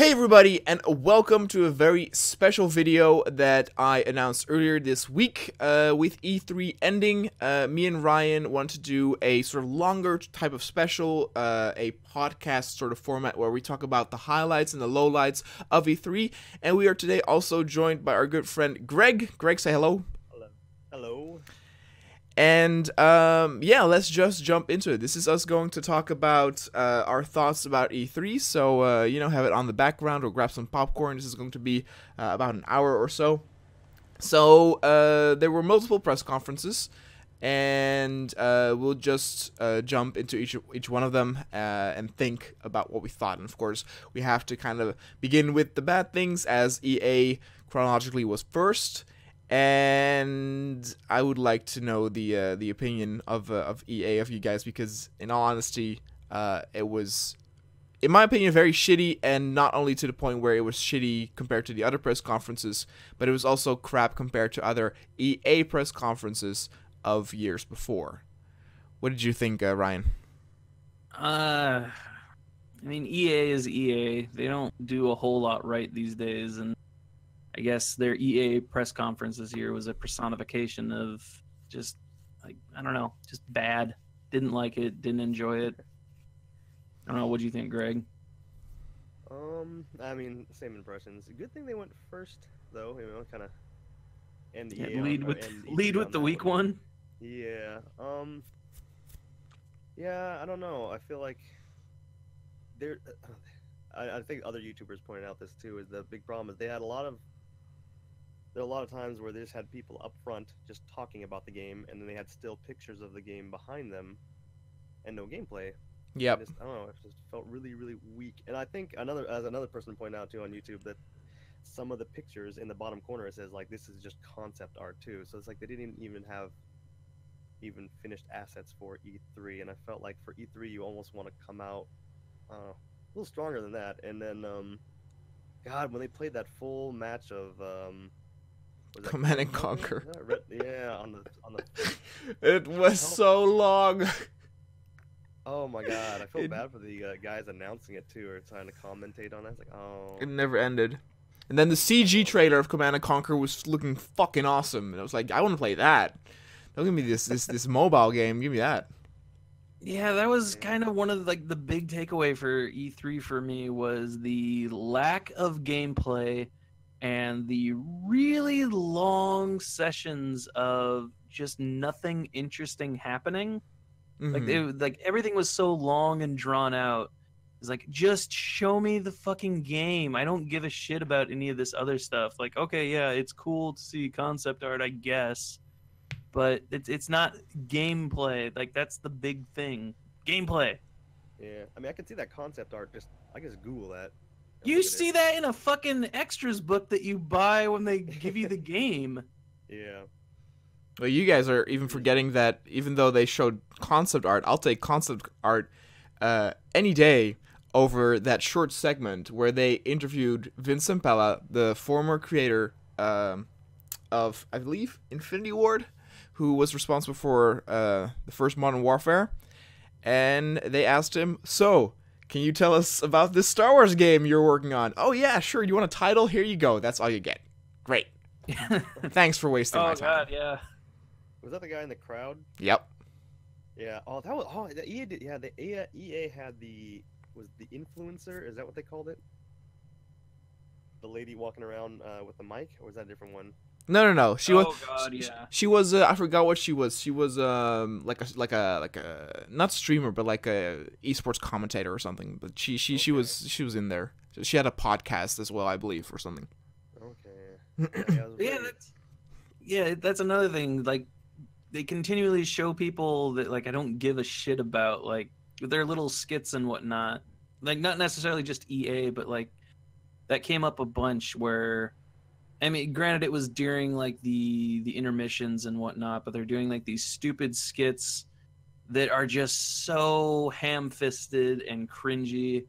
Hey everybody, and welcome to a very special video that I announced earlier this week. With E3 ending, me and Ryan want to do a sort of longer type of special, a podcast sort of format where we talk about the highlights and the lowlights of E3. And we are today also joined by our good friend Greg. Greg, say hello. Hello. Hello. And yeah, let's just jump into it. This is us going to talk about our thoughts about E3. So have it on the background or grab some popcorn. This is going to be about an hour or so. So there were multiple press conferences, and we'll just jump into each one of them and think about what we thought. And of course, we have to kind of begin with the bad things, as EA chronologically was first. And I would like to know the opinion of EA, of you guys, because in all honesty, it was, in my opinion, very shitty, and not only to the point where it was shitty compared to the other press conferences, but it was also crap compared to other EA press conferences of years before. What did you think, Ryan? I mean, EA is EA. They don't do a whole lot right these days, and I guess their EA press conference this year was a personification of just, like, I don't know, just bad. Didn't like it, didn't enjoy it. I don't know, what do you think, Greg? I mean, same impressions. Good thing they went first, though. You know, kind of end Yeah, EA lead on, with end lead E3 with on the that weak one. Yeah. Yeah. I don't know. I feel like there. I think other YouTubers pointed out this too. Is the big problem is there are a lot of times where they just had people up front just talking about the game, and then they had still pictures of the game behind them, and no gameplay. Yep. I don't know. It just felt really, really weak. And I think another person pointed out too on YouTube that some of the pictures in the bottom corner, it says like this is just concept art too. So it's like they didn't even have finished assets for E3, and I felt like for E3 you almost want to come out a little stronger than that. And then God, when they played that full match of was that Command and Conquer. Yeah, on the It was so long. Oh my God, I felt bad for the guys announcing it too, or trying to commentate on it. It's like, oh. It never ended. And then the CG trailer of Command and Conquer was looking fucking awesome. And I was like, I want to play that. Don't give me this mobile game. Give me that. Yeah, that was kind of one of the big takeaway for E3 for me, was the lack of gameplay and the really long sessions of just nothing interesting happening. Like everything was so long and drawn out. It's like, just show me the fucking game. I don't give a shit about any of this other stuff. Like, okay, yeah, it's cool to see concept art, I guess, but it's not gameplay. Like, that's the big thing. Gameplay. Yeah, I mean, I can see that concept art. I can just Google that. You see that in a fucking extras book that you buy when they give you the game. Yeah. Well, you guys are even forgetting that even though they showed concept art, I'll take concept art any day over that short segment where they interviewed Vincent Pella, the former creator of, I believe, Infinity Ward, who was responsible for the first Modern Warfare. And they asked him, so, can you tell us about this Star Wars game you're working on? Oh, yeah, sure. You want a title? Here you go. That's all you get. Great. Thanks for wasting my time. Oh, God, yeah. Was that the guy in the crowd? Yep. Yeah. Oh, the EA did. Yeah, the EA had the influencer. Is that what they called it? The lady walking around with the mic, or was that a different one? No. She was. God, yeah. She was. I forgot what she was. She was like a not streamer, but like a esports commentator or something. But she was in there. She had a podcast as well, I believe, or something. Okay. That's another thing. Like, they continually show people that, like, I don't give a shit about, like, their little skits and whatnot. Like, not necessarily just EA, but like that came up a bunch where, I mean, granted it was during like the intermissions and whatnot, but they're doing like these stupid skits that are just so ham-fisted and cringy,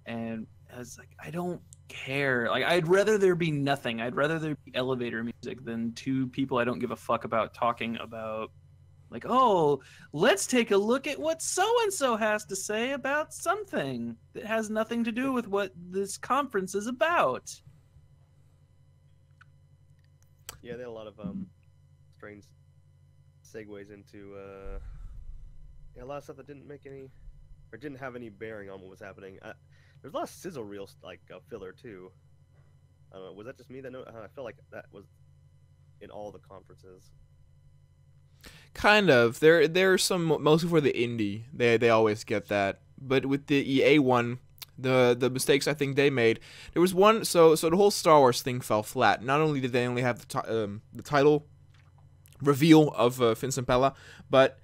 and I was like, I don't care. Like, I'd rather there be nothing. I'd rather there be elevator music than two people I don't give a fuck about talking about Like, oh, let's take a look at what so-and-so has to say about something that has nothing to do with what this conference is about. Yeah, they had a lot of strange segues into yeah, a lot of stuff that didn't make any or didn't have any bearing on what was happening. There's a lot of sizzle reel like filler too. I don't know. Was that just me that I felt like that was in all the conferences. Kind of. There's some mostly for the indie. They always get that. But with the EA one, the mistakes I think they made, there was one. So the whole Star Wars thing fell flat. Not only did they only have the title reveal of Vincent Pella, but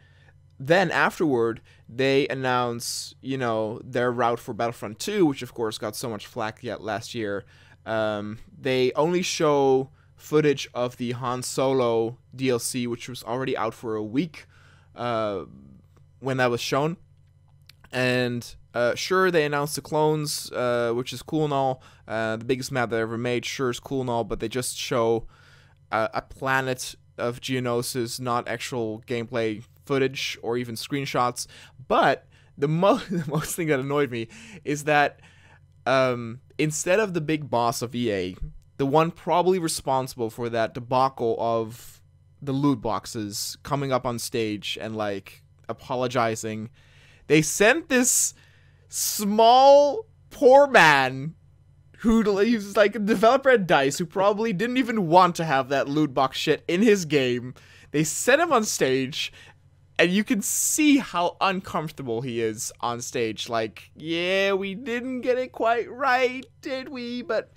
then afterward they announce their route for Battlefront 2, which of course got so much flack yet last year. They only show footage of the Han Solo DLC, which was already out for a week when that was shown. And sure, they announced the clones, which is cool and all. The biggest map they ever made, sure, is cool and all, but they just show a planet of Geonosis, not actual gameplay footage or even screenshots. But the most thing that annoyed me is that instead of the big boss of EA, the one probably responsible for that debacle of the loot boxes coming up on stage and like apologizing, they sent this small poor man who's like a developer at DICE who probably didn't even want to have that loot box shit in his game. They sent him on stage, and you can see how uncomfortable he is on stage. Like, yeah, we didn't get it quite right, did we? But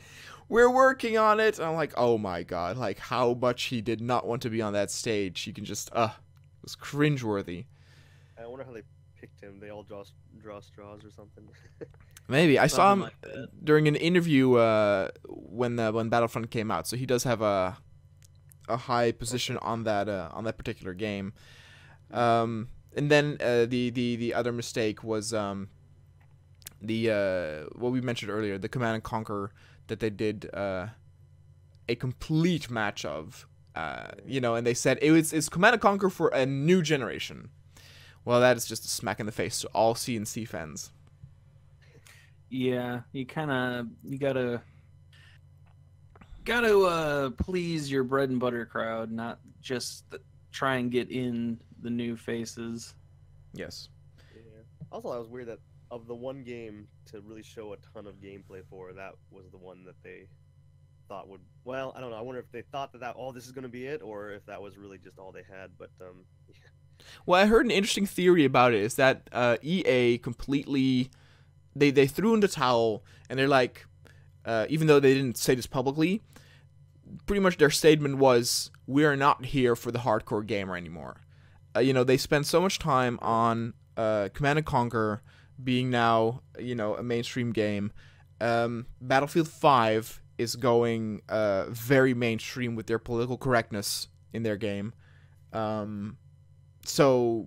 we're working on it. And I'm like, oh my god, like how much he did not want to be on that stage. You can just, it was cringeworthy. I wonder how they picked him. They all draw straws or something. Maybe I saw him like during an interview when Battlefront came out. So he does have a high position on that particular game. And then the other mistake was what we mentioned earlier, the Command and Conquer that they did a complete match of, and they said it's Command and Conquer for a new generation. Well, that is just a smack in the face to all C&C fans. Yeah, you gotta please your bread and butter crowd, not just try and get in the new faces. Yes. Yeah. Also, that was weird that of the one game to really show a ton of gameplay for, that was the one that they thought would. Well, I don't know. I wonder if they thought that this is going to be it, or if that was really just all they had. But yeah. Well, I heard an interesting theory about it. Is that EA completely they threw in the towel, and they're like, even though they didn't say this publicly, pretty much their statement was, we are not here for the hardcore gamer anymore. They spent so much time on Command & Conquer being now, a mainstream game. Battlefield 5 is going very mainstream with their political correctness in their game. So,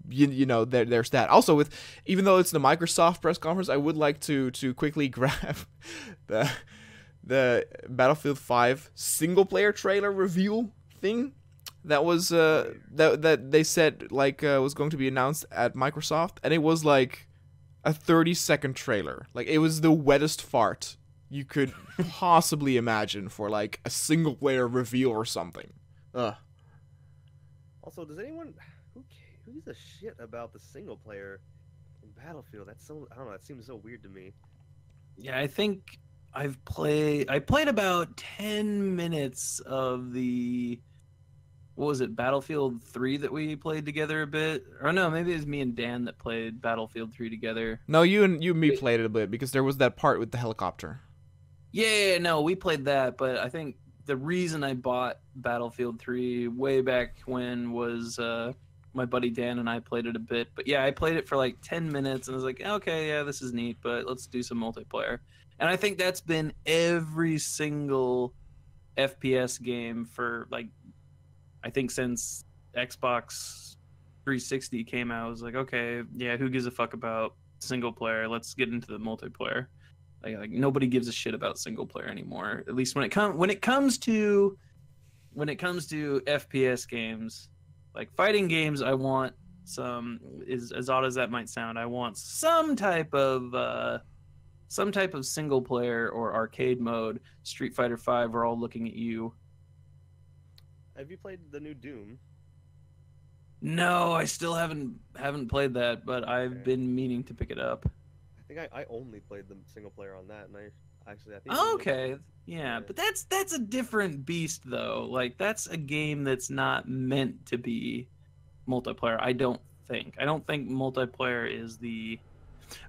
there's that. Also, even though it's the Microsoft press conference, I would like to quickly grab the Battlefield 5 single player trailer reveal thing that was that they said was going to be announced at Microsoft, and it was like a 30-second trailer. Like, it was the wettest fart you could possibly imagine for like a single player reveal or something. Ugh. Also, does anyone who gives a shit about the single player in Battlefield? That's so, I don't know. That seems so weird to me. Yeah, I think I played about 10 minutes of the, what was it, Battlefield 3 that we played together a bit? Or no, maybe it was me and Dan that played Battlefield 3 together. No, you and me played it a bit, because there was that part with the helicopter. Yeah, no, we played that, but I think the reason I bought Battlefield 3 way back when was my buddy Dan and I played it a bit. But yeah, I played it for like 10 minutes and I was like, okay, yeah, this is neat, but let's do some multiplayer. And I think that's been every single FPS game for like, I think since Xbox 360 came out. I was like, okay, yeah, who gives a fuck about single player? Let's get into the multiplayer. Like nobody gives a shit about single player anymore. At least when it comes to FPS games, Like fighting games, I want as odd as that might sound, I want some type of single player or arcade mode. Street Fighter V, we're all looking at you. Have you played the new Doom? No, I still haven't played that, but I've been meaning to pick it up. I think I only played the single player on that, and I think. Okay, yeah, but that's a different beast though. Like that's a game that's not meant to be multiplayer. I don't think multiplayer is the.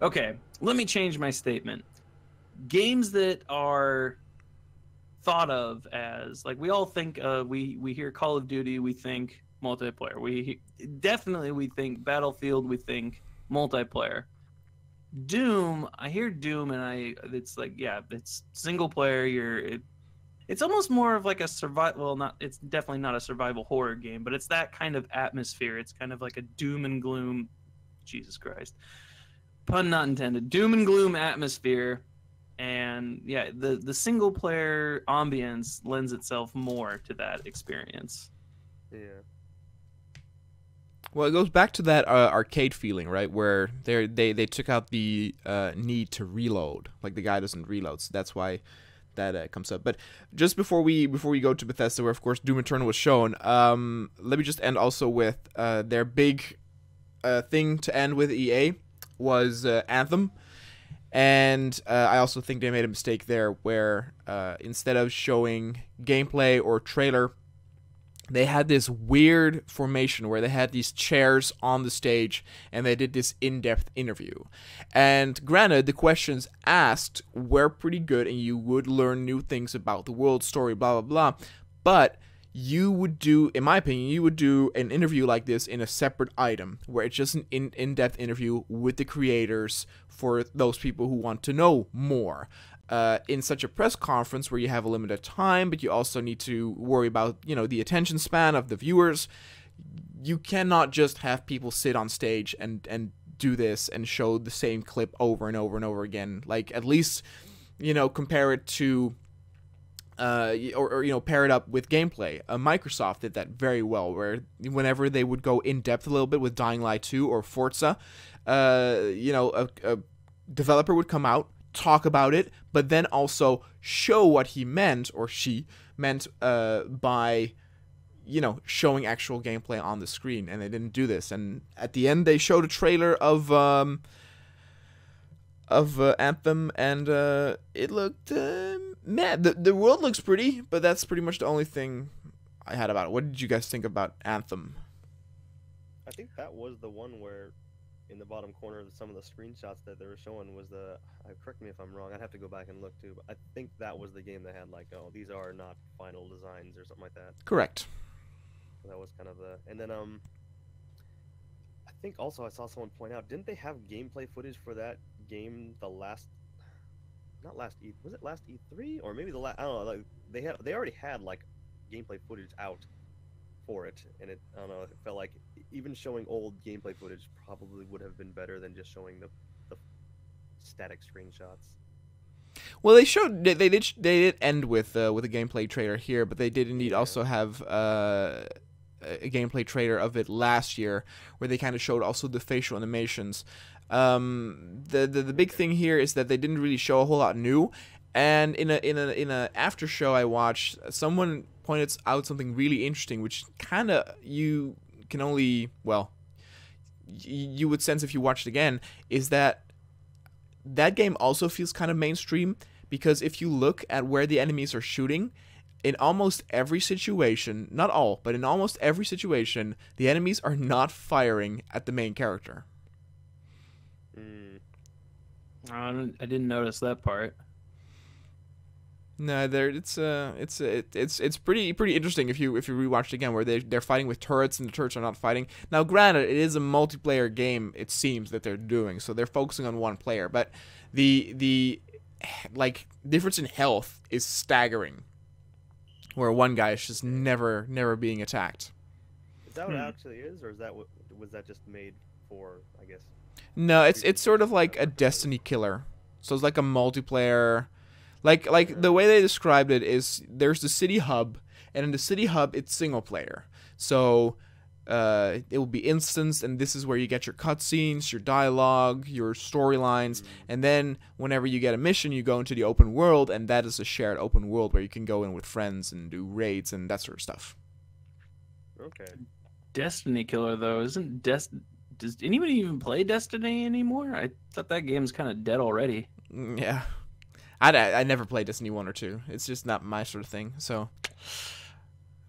Okay, let me change my statement. Games that are thought of as like we all think we hear Call of Duty, we think multiplayer. We think Battlefield, we think multiplayer. Doom, I hear Doom and it's like, yeah, it's single player. It's almost more of like a survival. Well, not, it's definitely not a survival horror game, but it's that kind of atmosphere. It's kind of like a doom and gloom. Jesus Christ, pun not intended. Doom and gloom atmosphere, and yeah, the single player ambience lends itself more to that experience. Yeah. Well, it goes back to that arcade feeling, right? Where they took out the need to reload. Like the guy doesn't reload, so that's why that comes up. But just before we go to Bethesda, where of course Doom Eternal was shown, let me just end also with their big thing to end with EA was Anthem. And I also think they made a mistake there where instead of showing gameplay or trailer, they had this weird formation where they had these chairs on the stage and they did this in-depth interview. And granted, the questions asked were pretty good and you would learn new things about the world story, blah, blah, blah. But you would do, in my opinion, you would do an interview like this in a separate item where it's just an in-depth interview with the creators for those people who want to know more. In such a press conference where you have a limited time, but you also need to worry about, the attention span of the viewers, you cannot just have people sit on stage and do this and show the same clip over and over and over again. Like, at least, compare it to, or pair it up with gameplay. Microsoft did that very well, where whenever they would go in depth a little bit with Dying Light 2 or Forza, a developer would come out, talk about it, but then also show what he meant or she meant by showing actual gameplay on the screen, and they didn't do this. And at the end they showed a trailer of Anthem, and it looked meh. The world looks pretty, but that's pretty much the only thing I had about it. What did you guys think about Anthem? I think that was the one where in the bottom corner of some of the screenshots that they were showing was correct me if I'm wrong, I'd have to go back and look too, but I think that was the game that had like, oh, these are not final designs or something like that. Correct. So that was kind of and then I think also I saw someone point out, didn't they have gameplay footage for that game was it last E3 or maybe I don't know, like they already had like gameplay footage out for it, and I don't know, it felt like even showing old gameplay footage probably would have been better than just showing the static screenshots. Well, they did end with a gameplay trailer here, but they did indeed also have a gameplay trailer of it last year, where they kind of showed also the facial animations. The big thing here is that they didn't really show a whole lot new, and in a after show I watched, someone pointed out something really interesting, which kind of you can only, well, you would sense if you watched it again, is that game also feels kind of mainstream, because if you look at where the enemies are shooting, in almost every situation, not all, but in almost every situation, the enemies are not firing at the main character. I didn't notice that part. No, it's pretty interesting if you rewatch it again, where they're fighting with turrets and the turrets are not fighting. Now, granted, it is a multiplayer game, it seems that they're doing, so they're focusing on one player, but the like difference in health is staggering, where one guy is just never being attacked. Is that what it actually is, or was that just made for, I guess? No, it's sort of like a Destiny killer, so it's like a multiplayer. Like the way they described it is there's the city hub, and in the city hub it's single player. So it will be instanced, and this is where you get your cutscenes, your dialogue, your storylines, and then whenever you get a mission, you go into the open world, and that is a shared open world where you can go in with friends and do raids and that sort of stuff. Okay. Destiny killer though, isn't does anybody even play Destiny anymore? I thought that game's kind of dead already. Yeah, I never played Destiny 1 or 2. It's just not my sort of thing. So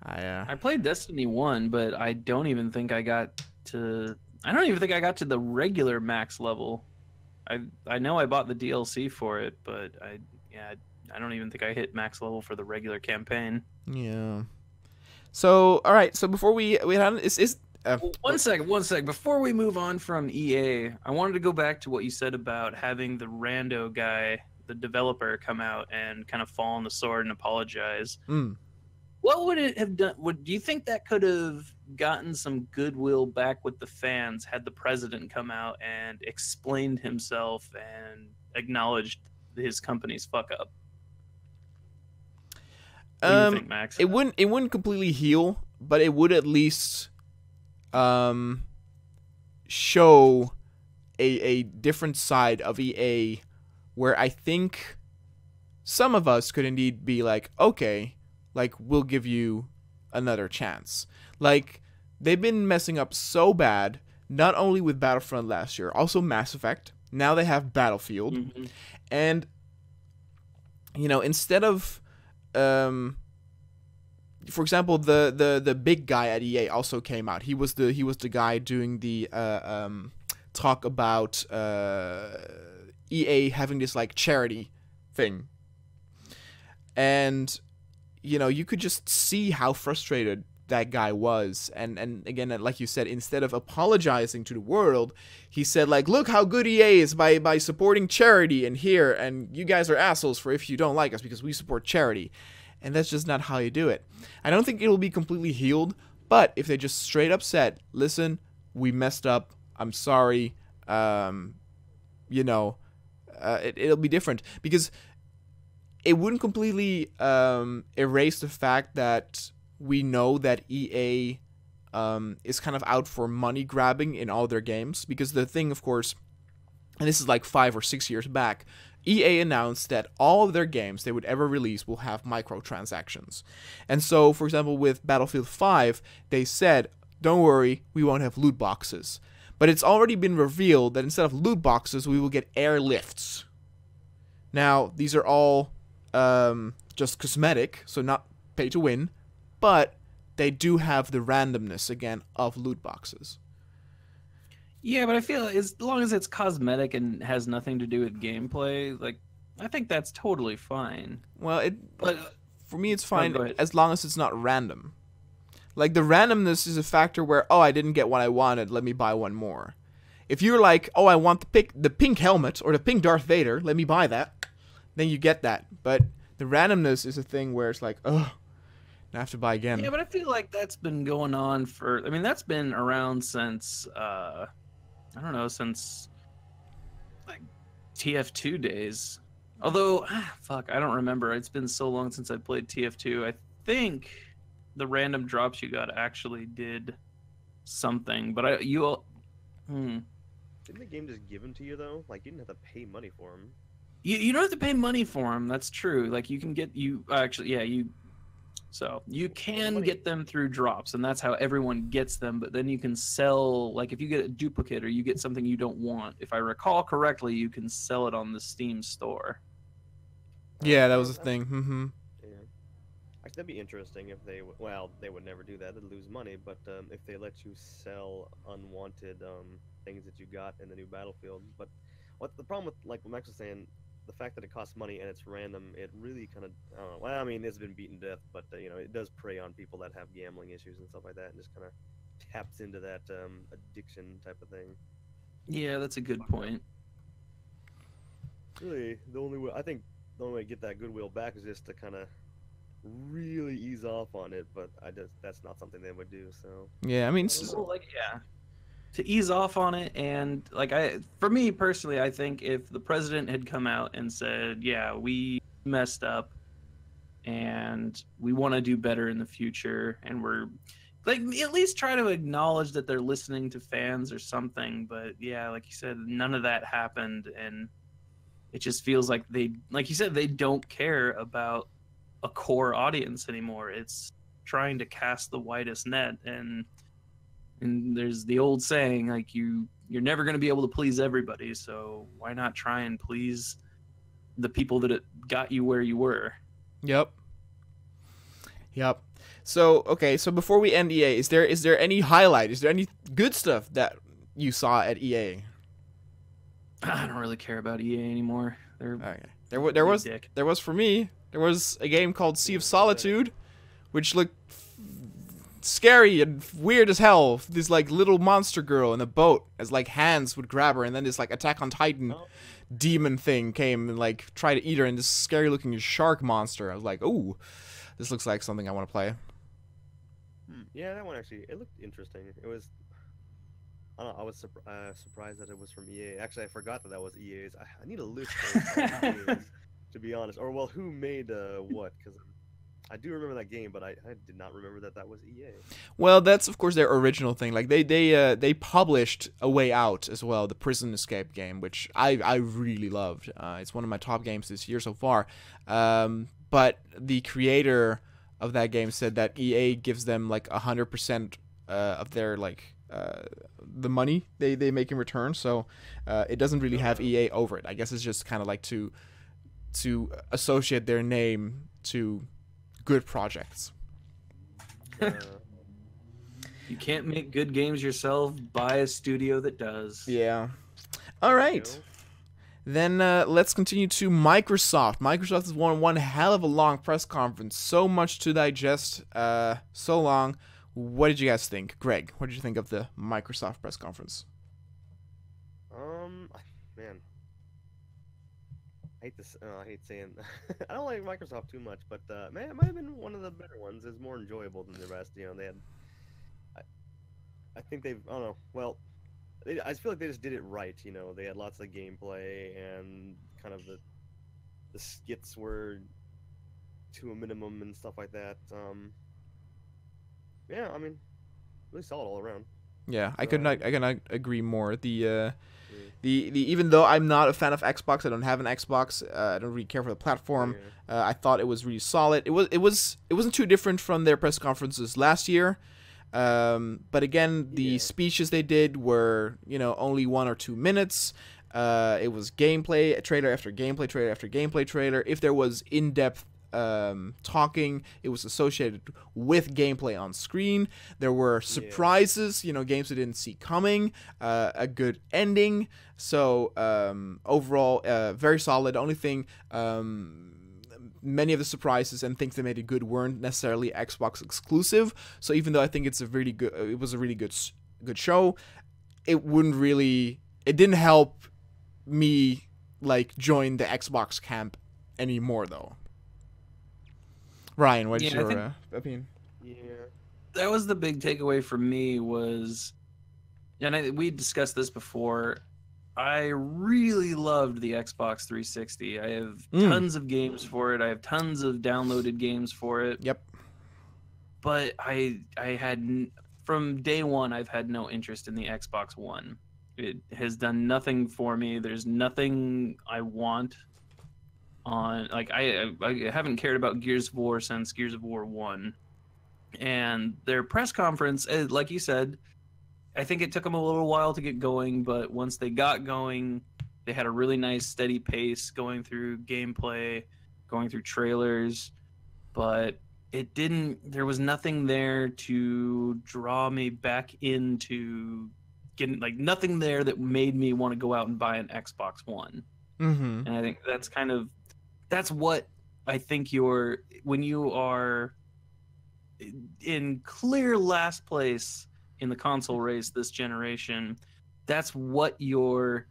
I played Destiny 1, but I don't even think I got to. I don't even think I got to the regular max level. I know I bought the DLC for it, but I don't even think I hit max level for the regular campaign. Yeah. So all right. So before we had One second. Before we move on from EA, I wanted to go back to what you said about having the rando guy, the developer, come out and kind of fall on the sword and apologize. What would it have done? Do you think that could have gotten some goodwill back with the fans had the president come out and explained himself and acknowledged his company's fuck up? What do you think, Max? It wouldn't completely heal, but it would at least show a different side of EA, where I think some of us could indeed be like, okay, like, we'll give you another chance. Like, they've been messing up so bad, not only with Battlefront last year, also Mass Effect. Now they have Battlefield. And, you know, instead of, for example, the big guy at EA also came out. He was the guy doing the talk about EA having this, like, charity thing. And, you know, you could just see how frustrated that guy was. And again, like you said, instead of apologizing to the world, he said, like, look how good EA is by supporting charity and here, and you guys are assholes for if you don't like us because we support charity. And that's just not how you do it. I don't think it'll be completely healed, but if they just straight up said, listen, we messed up, I'm sorry, you know, it'll be different. Because it wouldn't completely erase the fact that we know that EA is kind of out for money grabbing in all their games. Because the thing, of course, and this is like 5 or 6 years back, EA announced that all of their games they would ever release will have microtransactions. And so, for example, with Battlefield 5, they said, don't worry, we won't have loot boxes. But it's already been revealed that instead of loot boxes, we will get airlifts. Now, these are all just cosmetic, so not pay to win, but they do have the randomness again of loot boxes. Yeah, but I feel as long as it's cosmetic and has nothing to do with gameplay, like, I think that's totally fine. Well, for me it's fine ahead. as long as it's not random. Like, the randomness is a factor where, oh, I didn't get what I wanted, let me buy one more. If you're like, oh, I want the pink helmet or the pink Darth Vader, let me buy that, then you get that. But the randomness is a thing where it's like, oh, I have to buy again. Yeah, but I feel like that's been going on for, I mean, that's been around since, I don't know, since, like, TF2 days. Although, fuck, I don't remember. It's been so long since I played TF2. I think the random drops you got actually did something, but Didn't the game just give them to you, though? Like, you didn't have to pay money for them. You don't have to pay money for them. That's true. Like, you can get so you can get them through drops, and that's how everyone gets them. But then you can sell, like, if you get a duplicate or you get something you don't want, if I recall correctly, you can sell it on the Steam store. Yeah, that was a thing. Yeah, actually, that'd be interesting if they they would never do that. They'd lose money. But if they let you sell unwanted things that you got in the new Battlefield. But what the problem with, like what Max was saying, the fact that it costs money and it's random, it really kind of, I don't know. Well, I mean, it's been beaten to death, but you know, it does prey on people that have gambling issues and stuff like that, and just kind of taps into that addiction type of thing. Yeah, that's a good point. Really, the only way to get that goodwill back is just to kind of really ease off on it, but that's not something they would do. So Yeah, I mean, to ease off on it, and like, for me personally, I think if the president had come out and said, yeah, we messed up and we want to do better in the future, and we're like at least try to acknowledge that they're listening to fans or something. But yeah, like you said, none of that happened, and it just feels like like you said, they don't care about a core audience anymore. It's trying to cast the widest net, and there's the old saying, like you're never going to be able to please everybody, so why not try and please the people that it got you where you were. Yep. So okay, so before we end EA, is there any highlight? Is there any good stuff that you saw at EA? I don't really care about EA anymore. They're Okay. There was for me. There was a game called Sea of Solitude, which looked scary and weird as hell. This like little monster girl in a boat, as like hands would grab her, and then this like Attack on Titan demon thing came and like tried to eat her, and this scary looking shark monster. I was like, ooh, this looks like something I want to play. Yeah, that one actually, it looked interesting. It was, I don't know, I was surprised that it was from EA. Actually, I forgot that was EA's. I need a list of EA's, to be honest. Or, well, who made what? Because I do remember that game, but I did not remember that was EA. Well, that's, of course, their original thing. Like, they published A Way Out as well, the prison escape game, which I really loved. It's one of my top games this year so far. But the creator of that game said that EA gives them, like, 100% of their, like, the money they make in return, so it doesn't really have EA over it. I guess it's just kind of like to associate their name to good projects. You can't make good games yourself. Buy a studio that does. Yeah. All right. Then let's continue to Microsoft. Microsoft has won one hell of a long press conference. So much to digest. So long. What did you guys think? Greg, what did you think of the Microsoft press conference? Man. I hate saying I don't like Microsoft too much, but man, it might have been one of the better ones. It's more enjoyable than the rest. You know, they had. I think they've. I don't know. Well, I feel like they just did it right. You know, they had lots of gameplay and kind of the skits were to a minimum and stuff like that. Yeah, I mean, really solid all around. Yeah, I could not agree more. The even though I'm not a fan of Xbox, I don't have an Xbox. I don't really care for the platform. I thought it was really solid. It wasn't too different from their press conferences last year. But again, the speeches they did were, only 1 or 2 minutes. It was gameplay, trailer after gameplay, trailer after gameplay trailer. If there was in-depth talking, it was associated with gameplay on screen. There were surprises, games we didn't see coming, a good ending. So overall, very solid. The only thing, many of the surprises and things that made it good weren't necessarily Xbox exclusive. So even though I think it was a really good show, it didn't help me like join the Xbox camp anymore though. Ryan, what's your opinion? Yeah, that was the big takeaway for me was, and we discussed this before, I really loved the Xbox 360. I have tons of games for it. I have tons of downloaded games for it. Yep. But I had, from day one, I've had no interest in the Xbox One. It has done nothing for me. There's nothing I want on, like, I haven't cared about Gears of War since Gears of War 1. And their press conference, like you said, I think it took them a little while to get going, but once they got going, they had a really nice steady pace going through gameplay, going through trailers, but there was nothing there to draw me back into getting, like, nothing there that made me want to go out and buy an Xbox One. Mm-hmm. And I think that's what I think when you are in clear last place in the console race this generation, that's what your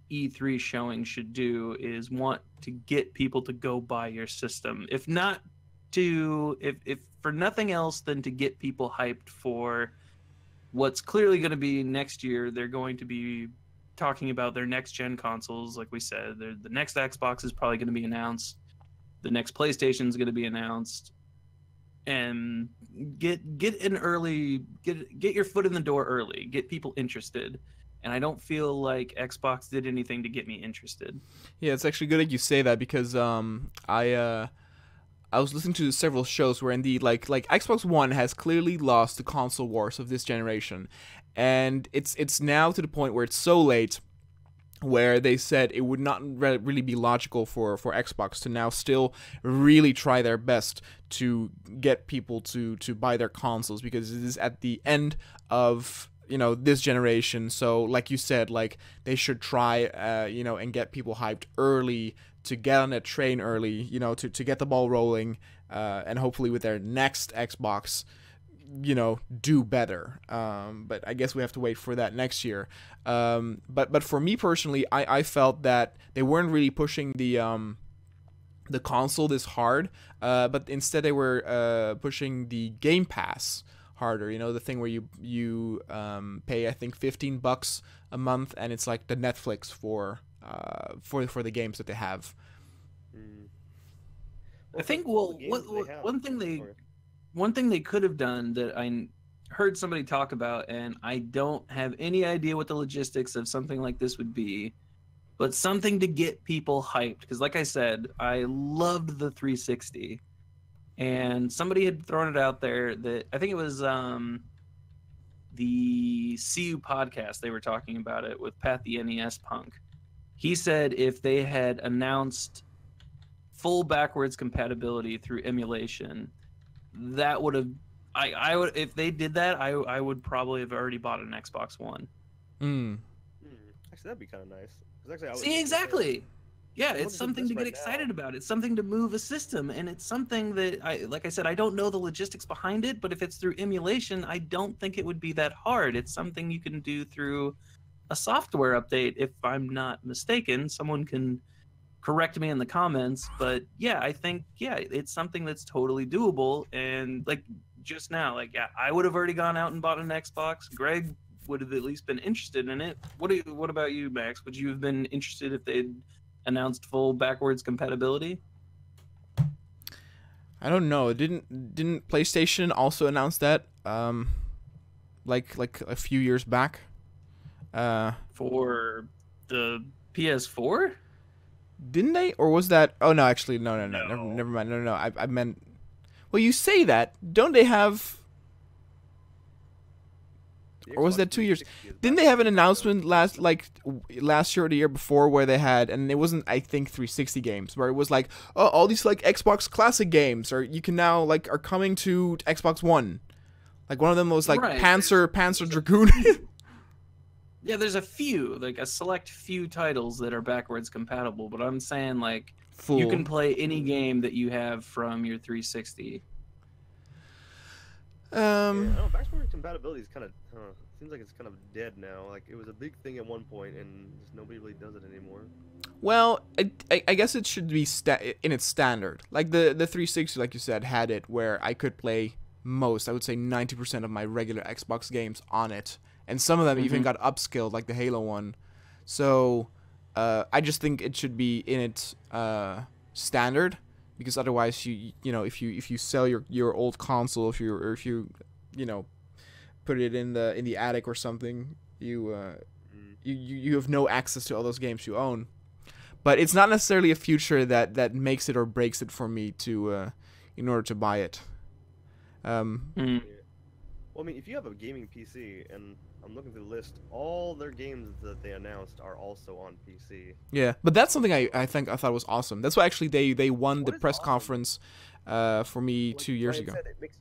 E3 showing should do, is want to get people to go buy your system. If for nothing else than to get people hyped for what's clearly going to be next year. They're going to be talking about their next gen consoles. Like we said, the next Xbox is probably going to be announced. The next PlayStation is going to be announced. and get your foot in the door early, get people interested. And I don't feel like Xbox did anything to get me interested. Yeah, it's actually good that you say that because I was listening to several shows where indeed like Xbox One has clearly lost the console wars of this generation, and it's now to the point where it's so late where they said it would not really be logical for Xbox to now still really try their best to get people to buy their consoles, because it is at the end of this generation. So like you said, like they should try and get people hyped early, to get on that train early, to get the ball rolling, and hopefully with their next Xbox do better. But I guess we have to wait for that next year. But for me personally, I felt that they weren't really pushing the console this hard, but instead they were pushing the Game Pass harder. The thing where you pay I think $15 a month, and it's like the Netflix for the games that they have. I think one thing they could have done that I heard somebody talk about, and I don't have any idea what the logistics of something like this would be, but something to get people hyped. Because like I said, I loved the 360, and somebody had thrown it out there that I think it was the CU podcast. They were talking about it with Pat the NES Punk. He said if they had announced full backwards compatibility through emulation, that would have I would, if they did that, I would probably have already bought an Xbox One. Actually, that'd be kind of nice. Actually, see, exactly. Yeah, it's something to get excited about. It's something to move a system, and it's something that like I said, I don't know the logistics behind it, but if it's through emulation, I don't think it would be that hard. It's something you can do through a software update, if I'm not mistaken. Someone can correct me in the comments, but yeah, I think it's something that's totally doable. And like just now, like I would have already gone out and bought an Xbox. Greg would have at least been interested in it. What about you, Max? Would you have been interested if they'd announced full backwards compatibility? I don't know. Didn't PlayStation also announce that like a few years back? For the PS4? Didn't they? Or was that... Oh, no, actually, no. Never mind. No. I meant... Well, you say that. Don't they have... Or was that 2 years? Didn't they have an announcement last year or the year before where they had... And it wasn't, I think, 360 games. Where it was like, oh, all these, like, Xbox Classic games are now, like, are coming to Xbox One. Like, one of them was, like, right. Panzer Dragoon. Yeah, there's a select few titles that are backwards compatible, but I'm saying like you can play any game that you have from your 360. Backwards compatibility is kind of seems like it's kind of dead now. Like it was a big thing at one point, and just nobody really does it anymore. Well, I guess it should be in its standard. Like the 360, like you said, had it where I could play I would say 90% of my regular Xbox games on it. And some of them even got upskilled, like the Halo one. So I just think it should be in its standard, because otherwise, if you sell your old console, if you put it in the attic or something, you have no access to all those games you own. But it's not necessarily a future that makes it or breaks it for me to in order to buy it. Well, I mean, if you have a gaming PC, and I'm looking through the list, all their games that they announced are also on PC. Yeah, but that's something I thought was awesome. That's why actually they won the press conference for me 2 years ago. Said, it makes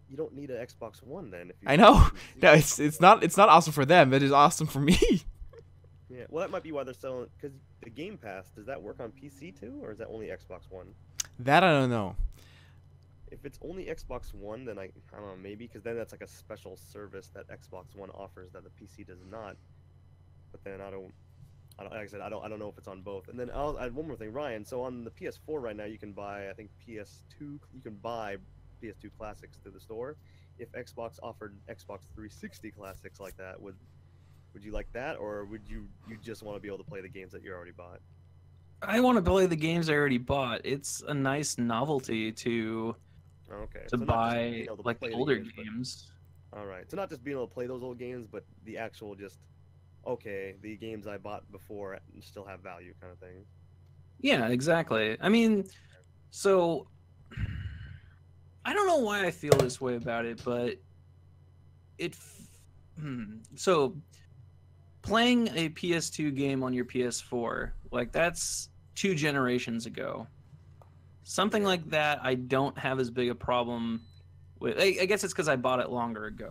you don't need an Xbox One then. If you I know. No, it's not awesome for them. It is awesome for me. Yeah, well, that might be why they're selling, because the Game Pass, does that work on PC too, or is that only Xbox One? That I don't know. If it's only Xbox One, then I don't know, maybe, because then that's like a special service that Xbox One offers that the PC does not. But then I don't like I said, I don't know if it's on both. And then I'll add one more thing, Ryan. So on the PS4 right now, you can buy, I think PS2, you can buy PS2 classics through the store. If Xbox offered Xbox 360 classics like that, would you like that, or would you just want to be able to play the games that you already bought? I want to play the games I already bought. It's a nice novelty to Okay. to So not just buy being able to like play the the older games, but games. all right. So not just being able to play those old games, but the actual just okay, the games I bought before still have value kind of thing. Yeah, exactly. I mean, so I don't know why I feel this way about it, but so playing a PS2 game on your PS4, like that's 2 generations ago. Something Yeah. like that, I don't have as big a problem with. I guess it's because I bought it longer ago.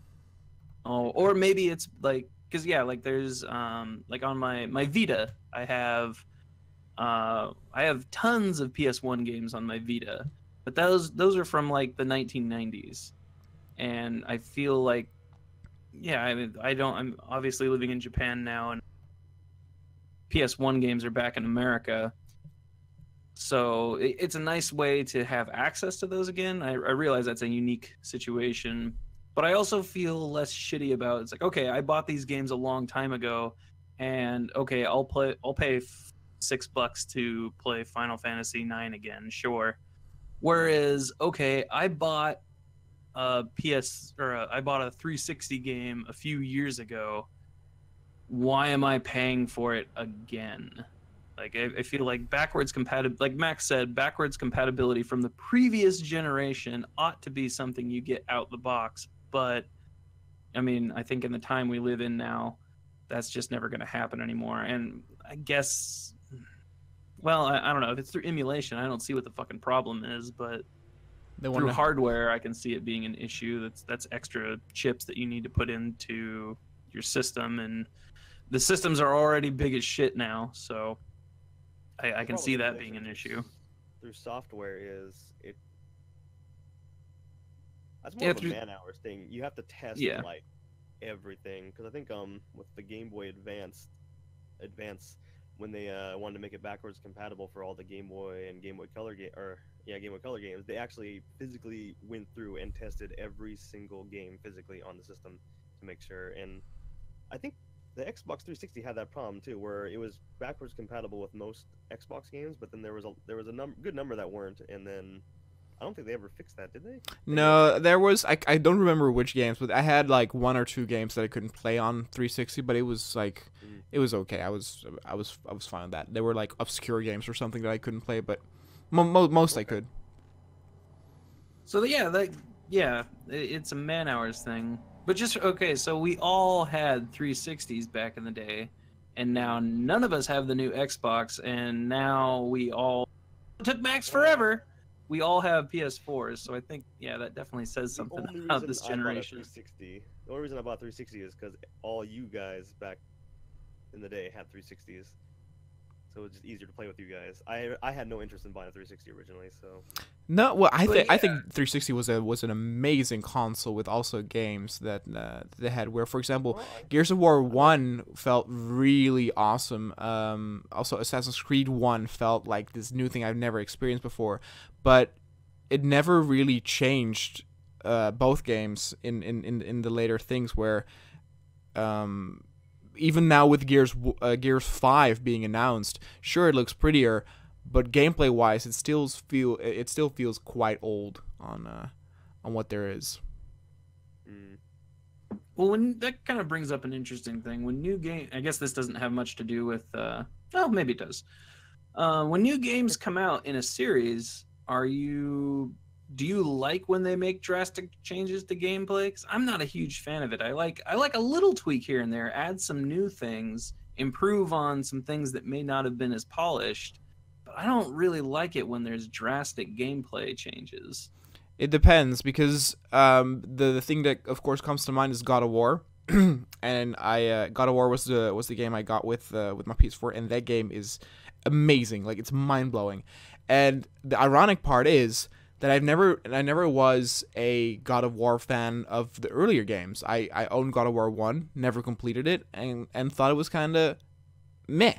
Oh, or maybe it's like because yeah, like there's like on my Vita, I have tons of PS1 games on my Vita, but those are from like the 1990s, and I feel like yeah, I mean I don't. I'm obviously living in Japan now, and PS1 games are back in America. So it's a nice way to have access to those again. I realize that's a unique situation, but I also feel less shitty about it's like, okay, I bought these games a long time ago, and okay, I'll pay $6 to play Final Fantasy 9 again, sure. Whereas, okay, I bought a 360 game a few years ago. Why am I paying for it again? Like I feel like backwards compatibility, like Max said, backwards compatibility from the previous generation ought to be something you get out the box. But I mean, I think in the time we live in now, that's just never going to happen anymore. And I guess, well, I don't know if it's through emulation. I don't see what the fucking problem is, but They through wanna. hardware, I can see it being an issue. That's extra chips that you need to put into your system, and the systems are already big as shit now. So I The can problem see with that emulation being an issue. through software is it. That's more Yeah, of a man hours thing. You have to test yeah, like everything because I think with the Game Boy Advance when they wanted to make it backwards compatible for all the Game Boy and Game Boy Color Game Boy Color games, they actually physically went through and tested every single game physically on the system to make sure. And I think the Xbox 360 had that problem too, where it was backwards compatible with most Xbox games, but then there was a good number that weren't, and then I don't think they ever fixed that, did they? No, there was I don't remember which games, but I had like one or two games that I couldn't play on 360, but it was like it was okay. I was fine with that. They were like obscure games or something that I couldn't play, but most I Okay. could. so it's a man hours thing. But just okay, so we all had 360s back in the day, and now none of us have the new Xbox, and now it took Max forever. We all have PS4s, so I think yeah, that definitely says The something only about reason this I bought a generation. 360, the only reason I bought 360 is because all you guys back in the day had 360s, so it was just easier to play with you guys. I had no interest in buying a 360 originally, so No, well, I But think I yeah, think 360 was an amazing console with also games that they had. Where, for example, well, Gears of War 1 felt really awesome. Also, Assassin's Creed 1 felt like this new thing I've never experienced before, but it never really changed. Both games in the later things where even now with Gears 5 being announced, sure it looks prettier, but gameplay wise it still feels quite old on what there is. mm, well, when that kind of brings up an interesting thing. When new game, I guess this doesn't have much to do with. Well, maybe it does. When new games come out in a series, do you like when they make drastic changes to gameplay? 'Cause I'm not a huge fan of it. I like a little tweak here and there, add some new things, improve on some things that may not have been as polished. But I don't really like it when there's drastic gameplay changes. It depends because the thing that of course comes to mind is God of War. And I God of War was the game I got with my PS4, and that game is amazing. Like, it's mind blowing. And the ironic part is that I never was a God of War fan of the earlier games. I owned God of War 1, never completed it, and thought it was kind of meh.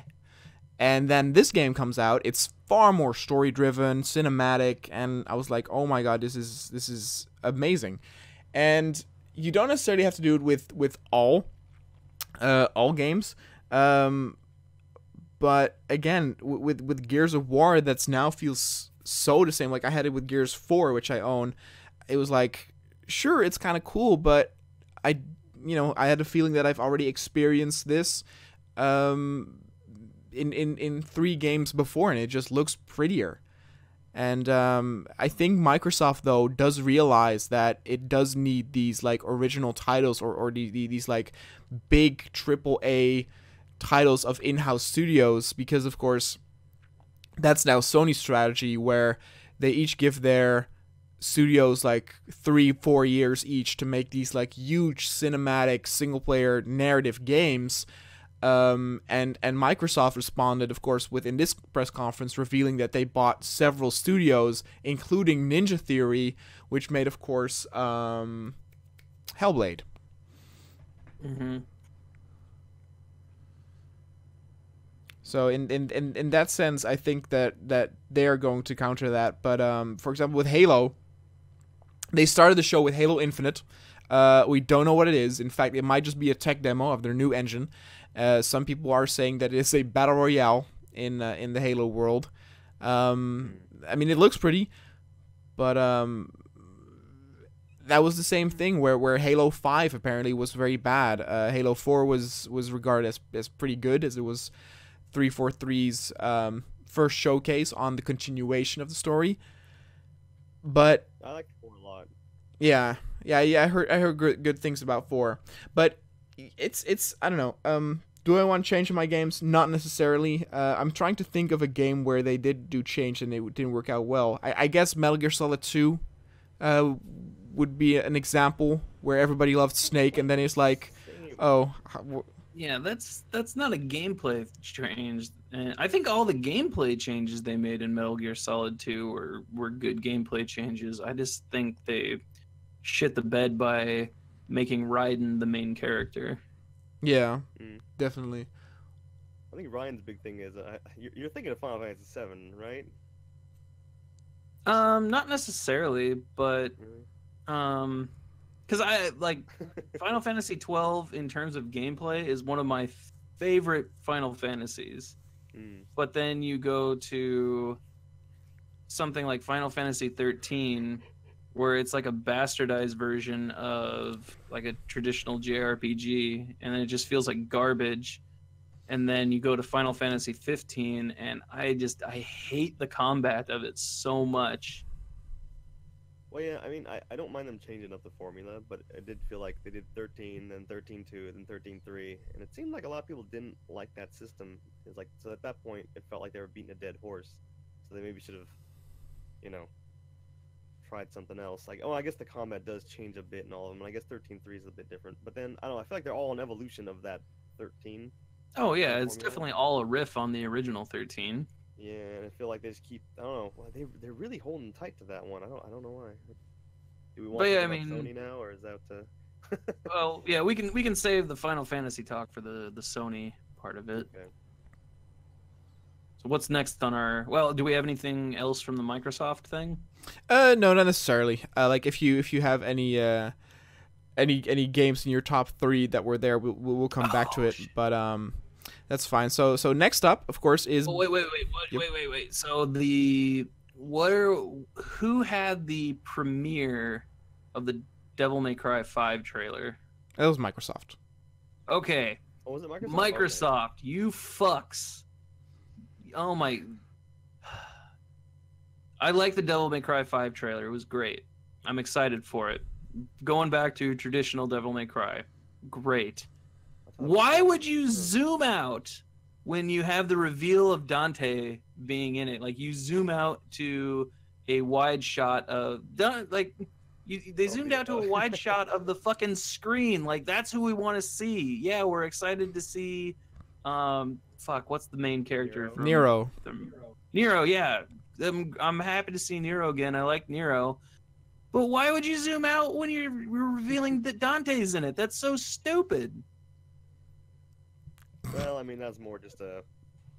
And then this game comes out. It's far more story driven, cinematic, and I was like, "Oh my god, this is amazing." And you don't necessarily have to do it with all games. But again, with Gears of War, that's now feels so the same. Like, I had it with Gears 4, which I own. it was like, sure, it's kind of cool, but I I had a feeling that I've already experienced this in 3 games before, and it just looks prettier. And I think Microsoft, though, does realize that it does need these like original titles, or these like big AAA titles of in-house studios, because of course that's now Sony's strategy, where they each give their studios like 3-4 years each to make these like huge cinematic single-player narrative games. And Microsoft responded, of course, within this press conference, revealing that they bought several studios, including Ninja Theory, which made, of course, Hellblade. Mm-hmm. So in that sense, I think that they are going to counter that. But for example, with Halo, they started the show with Halo Infinite. We don't know what it is. In fact, it might just be a tech demo of their new engine. Some people are saying that it's a battle royale in the Halo world. I mean, it looks pretty, but that was the same thing where Halo 5 apparently was very bad. Halo 4 was regarded as pretty good, as it was 343's first showcase on the continuation of the story. But I like 4 a lot. Yeah. I heard good things about 4, but it's I don't know. Do I want to change my games? Not necessarily. I'm trying to think of a game where they did do change and it didn't work out well. I guess Metal Gear Solid 2 would be an example where everybody loved Snake, and then it's like, yeah, that's not a gameplay change. And I think all the gameplay changes they made in Metal Gear Solid 2 were good gameplay changes. I just think they shit the bed by making Raiden the main character. Yeah, definitely. I think Ryan's big thing is you're thinking of Final Fantasy 7, right? Not necessarily, but because I like Final Fantasy 12 in terms of gameplay is one of my favorite Final Fantasies. But then you go to something like Final Fantasy 13, where it's like a bastardized version of like a traditional JRPG, and it just feels like garbage. And then you go to Final Fantasy 15, and I hate the combat of it so much. Well, yeah, I mean, I don't mind them changing up the formula, but I did feel like they did 13, then 13.2, then 13.3, and it seemed like a lot of people didn't like that system. It's like, so at that point, it felt like they were beating a dead horse. So they maybe should have, tried something else. Like, I guess the combat does change a bit in all of them, and I guess 13.3 is a bit different. But then, I don't know, I feel like they're all an evolution of that 13. Oh, yeah, it's definitely all a riff on the original 13. Yeah, and I feel like they just keep. I don't know. They're really holding tight to that one. I don't know why. Do we want to talk about Sony now, or is that? Well, yeah, we can save the Final Fantasy talk for the Sony part of it. Okay. So what's next on our? Well, do we have anything else from the Microsoft thing? No, not necessarily. Like if you have any games in your top 3 that were there, we'll come back to it. But that's fine. So next up, of course, is wait. So who had the premiere of the Devil May Cry 5 trailer? That was Microsoft. Okay. Oh, was it Microsoft? Microsoft, you fucks. Oh my. I like the Devil May Cry 5 trailer. It was great. I'm excited for it. Going back to traditional Devil May Cry. Great. Why would you zoom out when you have the reveal of Dante being in it? Like, you zoom out to a wide shot of they zoomed out to a wide shot of the fucking screen. Like, that's who we want to see. Yeah, we're excited to see what's the main character from Nero. Nero, yeah. I'm happy to see Nero again. I like Nero. But why would you zoom out when you're revealing that Dante's in it? That's so stupid. Well, I mean, that's more just I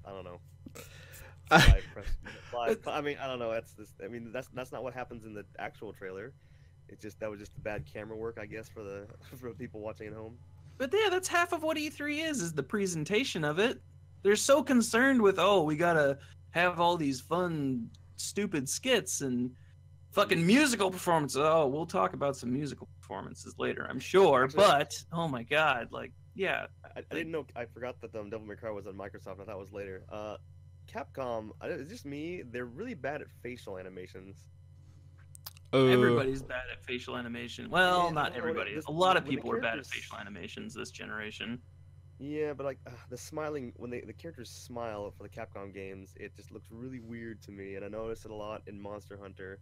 don't know. I mean, I don't know. That's not what happens in the actual trailer. That was just bad camera work, I guess, for people watching at home. But yeah, that's half of what E3 is the presentation of it. They're so concerned with, we gotta have all these fun, stupid skits, and fucking musical performances. Oh, we'll talk about some musical performances later, I'm sure. Actually, But oh my god, like yeah, I didn't know. I forgot that Devil May Cry was on Microsoft. I thought it was later. Capcom, it's just me. They're really bad at facial animations. everybody's bad at facial animation. Well, Yeah, not no, everybody. this- A lot of when the people are bad at characters- facial animations this generation. Yeah, but like the smiling when the characters smile for the Capcom games, it just looks really weird to me, and I notice it a lot in Monster Hunter.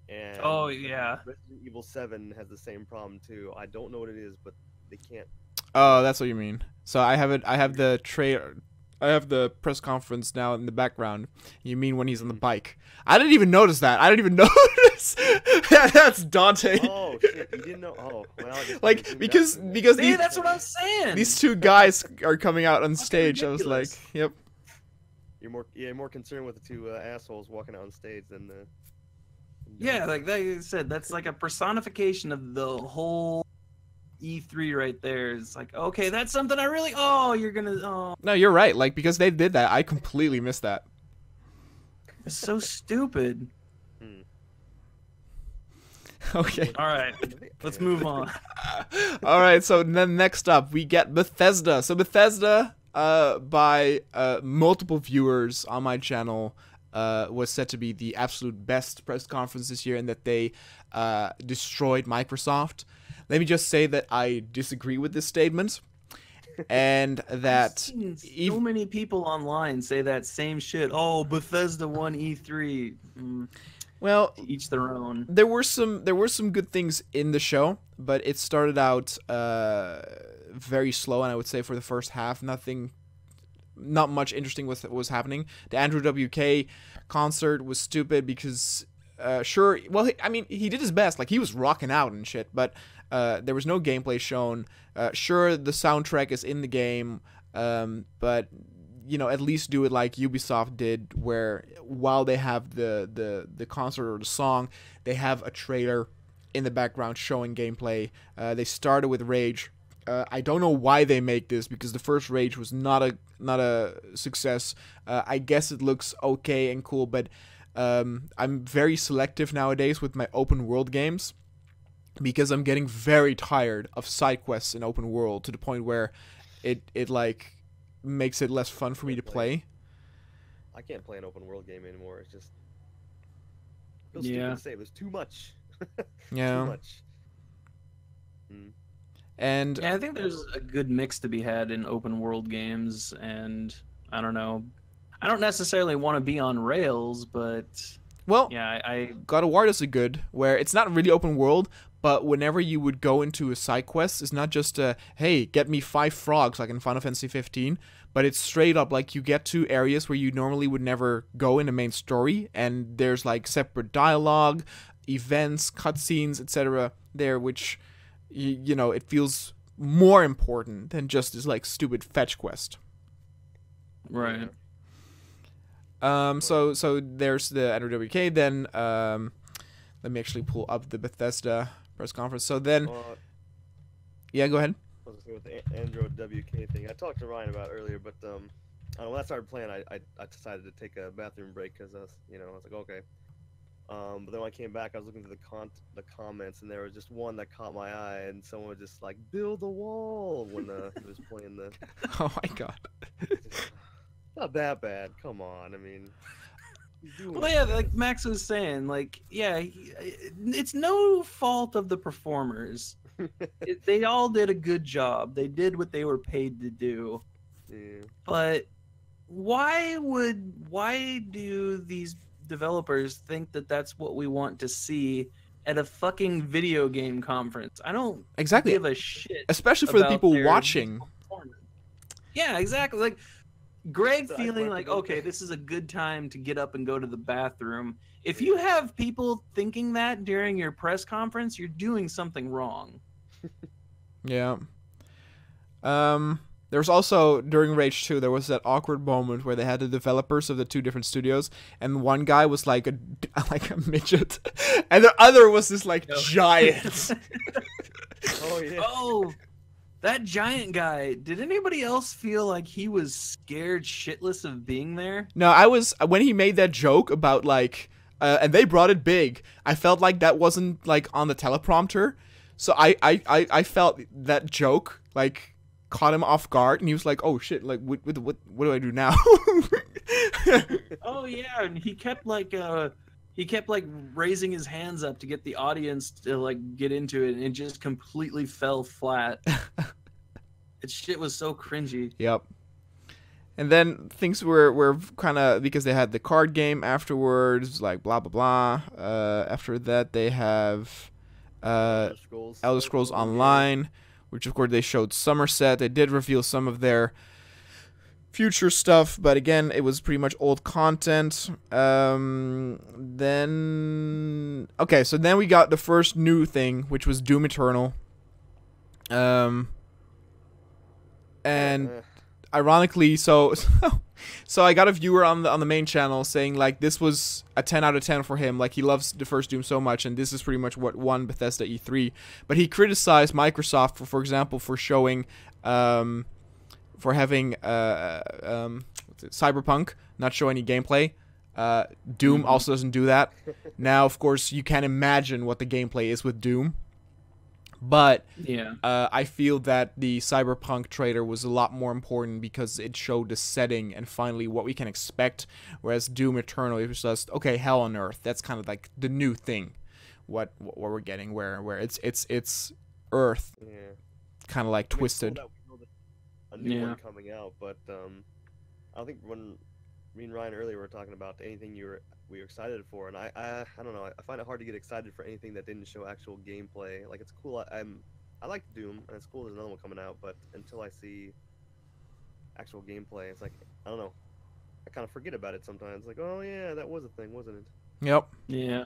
And Oh yeah. Resident Evil 7 has the same problem too. I don't know what it is, but they can't. Oh, that's what you mean. So I have it. I have the trailer. I have the press conference now in the background. You mean when he's on the bike? I didn't even notice that. I didn't even notice. That's daunting. Oh shit! You didn't know? Oh, well. I just Like assumed because that. because See, these, that's what I'm saying. these two guys are coming out on Fucking stage. I was like, ridiculous. yep. You're more concerned with the two assholes walking out on stage than the. Yeah, like they said, that's like a personification of the whole E3 right there. It's like, okay, that's something I really. Oh, you're gonna. Oh, No, you're right. Like because they did that, I completely missed that. it's so stupid. Okay. All right, let's move on. All right. So then next up we get Bethesda. So Bethesda, by multiple viewers on my channel, was said to be the absolute best press conference this year, and that they destroyed Microsoft. Let me just say that I disagree with this statement, and that I've seen so ev- many people online say that same shit. Oh, Bethesda won E3. well, To each their own. there were some good things in the show, but it started out very slow, and I would say for the first half, not much interesting was happening. The Andrew WK concert was stupid because sure, well, he did his best, like he was rocking out and shit, but there was no gameplay shown. Sure, the soundtrack is in the game, but at least do it like Ubisoft did, where while they have the concert or the song, they have a trailer in the background showing gameplay. They started with Rage. I don't know why they make this, because the first Rage was not a success. I guess it looks okay and cool, but I'm very selective nowadays with my open world games, because I'm getting very tired of side quests in open world, to the point where it like makes it less fun for me to play. I can't play an open world game anymore. It's just feels Yeah. stupid to say. It was too much. Yeah. Too much. And Yeah, I think there's a good mix to be had in open world games, and I don't know. I don't necessarily want to be on rails, but well, yeah, I God of War is a good, where it's not really open world, but whenever you would go into a side quest, it's not just hey, get me 5 frogs like in Final Fantasy 15, but it's straight up like you get to areas where you normally would never go in the main story, and there's like separate dialogue, events, cutscenes, etc. there, which it feels more important than just this like stupid fetch quest. right. So there's the Andrew WK. Then let me actually pull up the Bethesda press conference. So then, yeah, go ahead. I was gonna say with the Android WK thing. I talked to Ryan about it earlier, but I don't know, when I started playing, I decided to take a bathroom break because I was like, okay. But then when I came back, I was looking through the comments, and there was just one that caught my eye, and someone was just like, "Build a wall" when he was playing the. Oh my god. Not that bad. Come on. I mean. he's doing Well, his yeah, best. like Max was saying, like, yeah, it's no fault of the performers. They all did a good job. They did what they were paid to do. Yeah. But why do these developers think that that's what we want to see at a fucking video game conference? I don't Exactly. give a shit. Especially for the about people their watching. musical performance. Yeah, exactly. Like Greg So I feeling went like, to go- okay, this is a good time to get up and go to the bathroom. If you have people thinking that during your press conference, you're doing something wrong. Yeah. There was also, during Rage 2, there was that awkward moment where they had the developers of the two different studios, and one guy was like a midget, and the other was this like giant. Oh yeah. Oh, that giant guy. Did anybody else feel like he was scared shitless of being there? No, when he made that joke about like and they brought it big. I felt like that wasn't like on the teleprompter, so I felt that joke like caught him off guard, and he was like, "Oh shit! Like what do I do now?" Oh yeah, and he kept like raising his hands up to get the audience to like get into it, and it just completely fell flat. It shit was so cringy. Yep. And then things were kind of, because they had the card game afterwards, like blah blah blah. After that, they have Elder Scrolls Online, which of course they showed Somerset. They did reveal some of their future stuff, but again, it was pretty much old content. Then okay, so then we got the first new thing, which was Doom Eternal. And ironically, so I got a viewer on the main channel saying like this was a 10 out of 10 for him. Like he loves the first Doom so much, and this is pretty much what won Bethesda E3. But he criticized Microsoft for example, for showing, for having Cyberpunk not show any gameplay. Doom also doesn't do that. Now, of course, you can imagine what the gameplay is with Doom. But Yeah. I feel that the Cyberpunk trailer was a lot more important because it showed the setting and finally what we can expect. Whereas Doom Eternal, it was just, okay, hell on earth. That's kind of like the new thing. What we're getting, where it's Earth, Yeah. kind of like I mean, it's cool twisted. that we know that a new Yeah. one coming out, but I don't think when me and Ryan earlier were talking about anything we were excited for, and I don't know, I find it hard to get excited for anything that didn't show actual gameplay. Like it's cool, I like Doom, and it's cool there's another one coming out, but until I see actual gameplay, it's like I don't know, I kind of forget about it sometimes. Like, oh yeah, that was a thing, wasn't it? Yep. Yeah.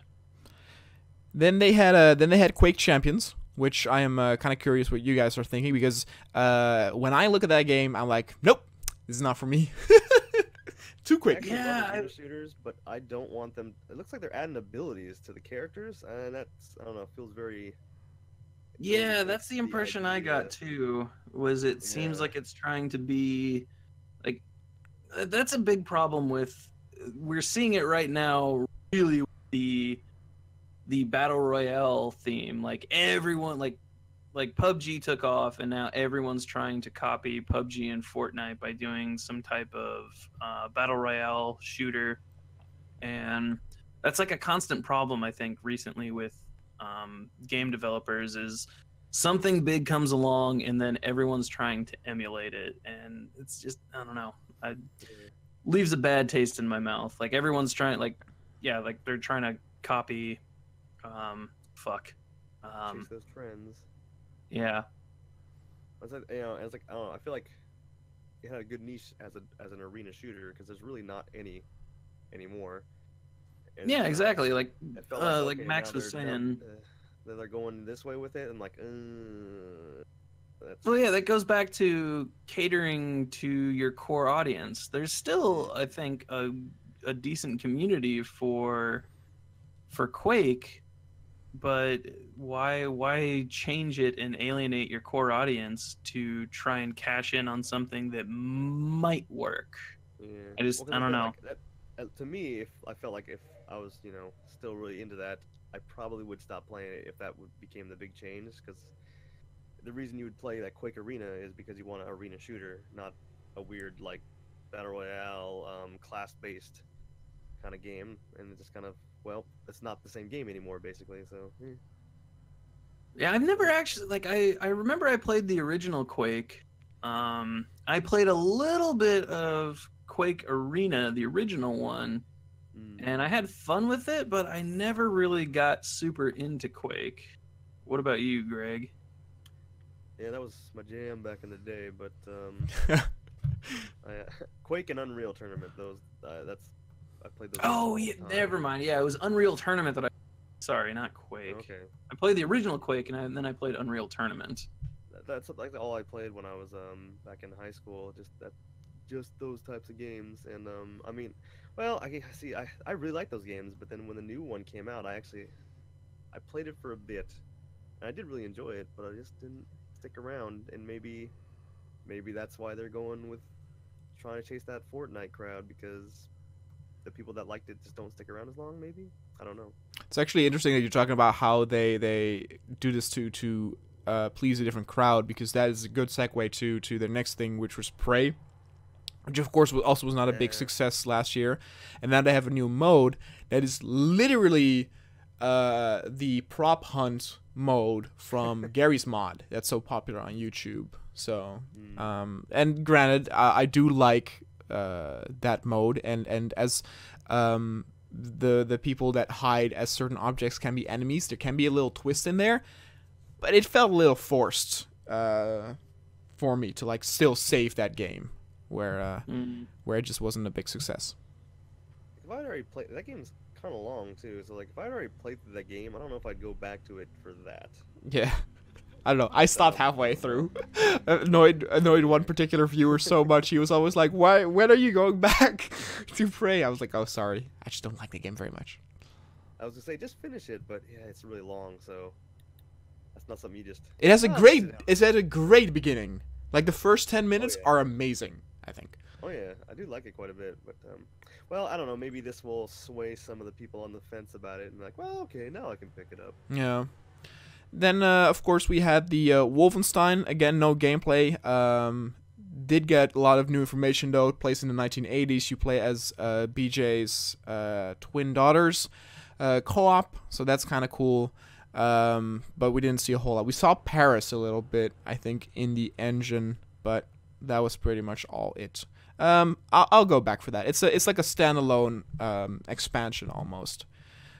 Then they had Quake Champions, which I am kind of curious what you guys are thinking, because when I look at that game, I'm like, nope, this is not for me. Too I quick. actually love the shooters, but I don't want them. It looks like they're adding abilities to the characters, and that's I don't know, feels very. Yeah, that's the impression I got too. Was it seems Yeah. like it's trying to be like that's a big problem with we're seeing it right now really with the battle royale theme. Like everyone like PUBG took off, and now everyone's trying to copy PUBG and Fortnite by doing some type of battle royale shooter, and that's like a constant problem I think recently with game developers is something big comes along and then everyone's trying to emulate it, and it's just I don't know, leaves a bad taste in my mouth. Like everyone's trying, like like they're trying to copy chase those trends. yeah. It's like, it's like I don't know. I feel like it had a good niche as an arena shooter because there's really not any anymore. And, Yeah, exactly. Like it felt like okay, Max now was they're saying. they're going this way with it, and like, that's Well, yeah, that goes back to catering to your core audience. There's still, I think, a decent community for Quake, but why change it and alienate your core audience to try and cash in on something that might work? yeah. I just Well, 'cause I don't feel know. like to me, if I felt like if I was still really into that, I probably would stop playing it if that became the big change. Because the reason you would play that Quake Arena is because you want an arena shooter, not a weird like battle royale class-based kind of game, and it just kind of it's not the same game anymore basically. So Yeah, I've never actually like I remember I played the original Quake. I played a little bit of Quake Arena, the original one, and I had fun with it, but I never really got super into Quake. What about you, Greg? yeah, that was my jam back in the day. But Quake and Unreal Tournament, those I played those. Oh all yeah, the time. never mind. Yeah, it was Unreal Tournament that I. Sorry, not Quake. Okay, I played the original Quake, and then I played Unreal Tournament. that's like all I played when I was back in high school. Just those types of games, and I mean, well, I really like those games, but then when the new one came out, I played it for a bit, and I did really enjoy it, but I just didn't stick around, and maybe that's why they're going with trying to chase that Fortnite crowd, because the people that liked it just don't stick around as long. Maybe, I don't know. It's actually interesting that you're talking about how they do this to please a different crowd, because that is a good segue to the next thing, which was Prey, which of course also was not a big success last year, and now they have a new mode that is literally the prop hunt mode from Gary's Mod that's so popular on YouTube. So, and granted, I do like that mode, and as the people that hide as certain objects can be enemies, there can be a little twist in there, but it felt a little forced for me to like still save that game, where it just wasn't a big success. If I'd already played that game's kind of long too, so like if I'd already played through that game, I don't know if I'd go back to it for that. Yeah. I don't know. I stopped halfway through. Annoyed one particular viewer so much. He was always like, "Why? When are you going back to Prey?" I was like, "Oh, sorry. I just don't like the game very much." I was gonna say just finish it, but yeah, it's really long, so that's not something you just. It has a great beginning. Like the first 10 minutes are amazing, I think. Oh yeah, I do like it quite a bit, but well, I don't know. Maybe this will sway some of the people on the fence about it, and like, well, okay, now I can pick it up. Yeah. Then, of course, we had the Wolfenstein. Again, no gameplay. Did get a lot of new information, though. It plays in the 1980s. You play as BJ's twin daughters. Co-op, so that's kind of cool. But we didn't see a whole lot. We saw Paris a little bit, I think, in the engine, but that was pretty much all it. I'll go back for that. It's like a standalone expansion almost.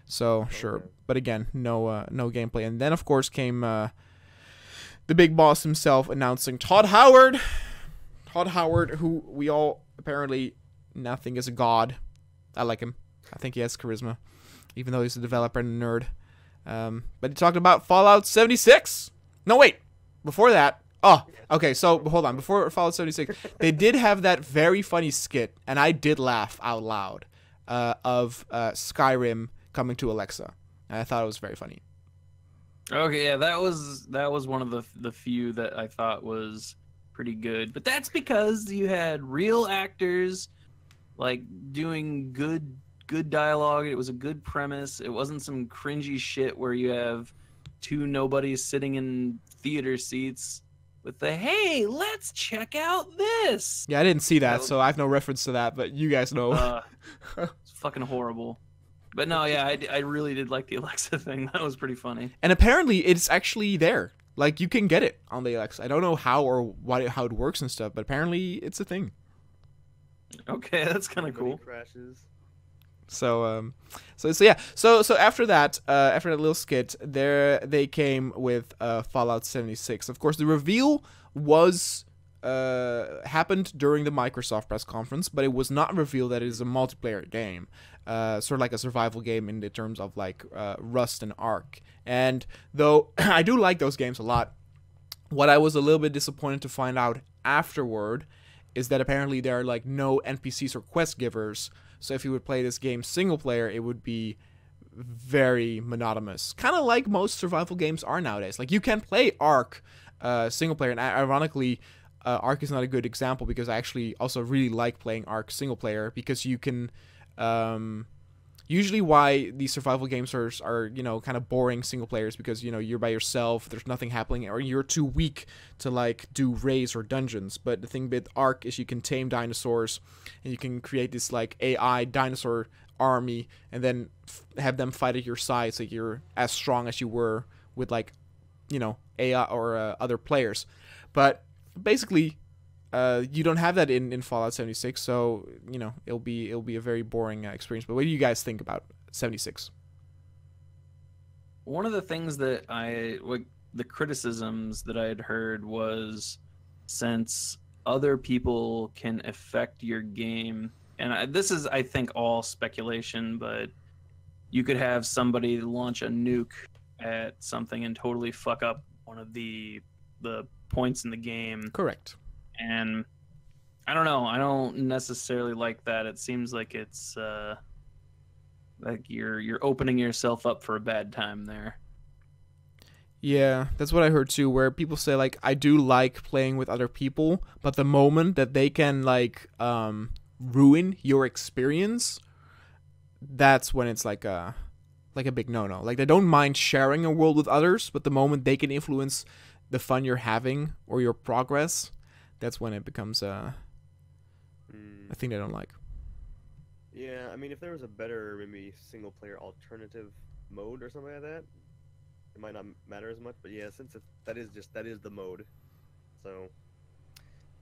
So sure, but again, no gameplay. And then of course came the big boss himself announcing Todd Howard, who we all apparently now think is a god. I like him. I think he has charisma, even though he's a developer and a nerd. But he talked about Fallout 76. No, wait, before that. Oh, okay. So hold on. Before Fallout 76, they did have that very funny skit, and I did laugh out loud of Skyrim coming to Alexa, and I thought it was very funny. Okay, yeah, that was one of the few that I thought was pretty good, but that's because you had real actors like doing good dialogue. It was a good premise. It wasn't some cringy shit where you have two nobodies sitting in theater seats with the "Hey, let's check out this." Yeah, I didn't see that, so I have no reference to that, but you guys know. It's fucking horrible. But no, yeah, I really did like the Alexa thing. That was pretty funny. And apparently, it's actually there. Like, you can get it on the Alexa. I don't know how or how it works and stuff, but apparently, it's a thing. Okay, that's kind of cool. Crashes. So yeah. So after that little skit, they came with Fallout 76. Of course, the reveal was happened during the Microsoft press conference, but it was not revealed that it is a multiplayer game. Sort of like a survival game in the terms of like Rust and Ark. And though I do like those games a lot, what I was a little bit disappointed to find out afterward is that apparently there are like no NPCs or quest givers. So if you would play this game single player, it would be very monotonous. Kind of like most survival games are nowadays. Like you can play Ark single player, and ironically, Ark is not a good example because I actually also really like playing Ark single player because you can. Usually why these survival games are you know, kind of boring single players because, you know, you're by yourself, there's nothing happening, or you're too weak to like do raids or dungeons. But the thing with Ark is you can tame dinosaurs and you can create this like AI dinosaur army and then have them fight at your side so you're as strong as you were with like, you know, AI or other players. But basically you don't have that in Fallout 76, so you know it'll be a very boring experience. But what do you guys think about 76? One of the things that the criticisms that I had heard was, since other people can affect your game, and this is, I think, all speculation, but you could have somebody launch a nuke at something and totally fuck up one of the points in the game. Correct. And I don't know. I don't necessarily like that. It seems like it's like you're opening yourself up for a bad time there. Yeah, that's what I heard too, where people say like, I do like playing with other people, but the moment that they can like ruin your experience, that's when it's like a big no-no. Like, they don't mind sharing a world with others, but the moment they can influence the fun you're having or your progress, that's when it becomes a thing they don't like. Yeah, I mean, if there was a better maybe single player alternative mode or something like that, it might not matter as much. But yeah, since that is the mode, so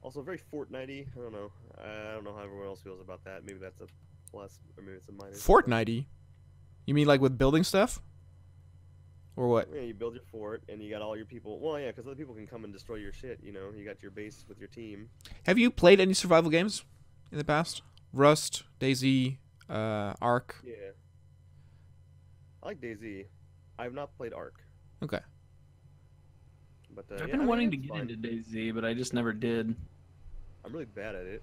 also very Fortnite-y. I don't know. I don't know how everyone else feels about that. Maybe that's a plus, or maybe it's a minus. Fortnite-y? You mean like with building stuff? Or what? Yeah, you build your fort, and you got all your people. Well, yeah, because other people can come and destroy your shit. You know, you got your base with your team. Have you played any survival games in the past? Rust, DayZ, Ark? Yeah. I like DayZ. I have not played Ark. Okay. But I've yeah, been wanting to it's get fine. into DayZ, but I just never did. I'm really bad at it.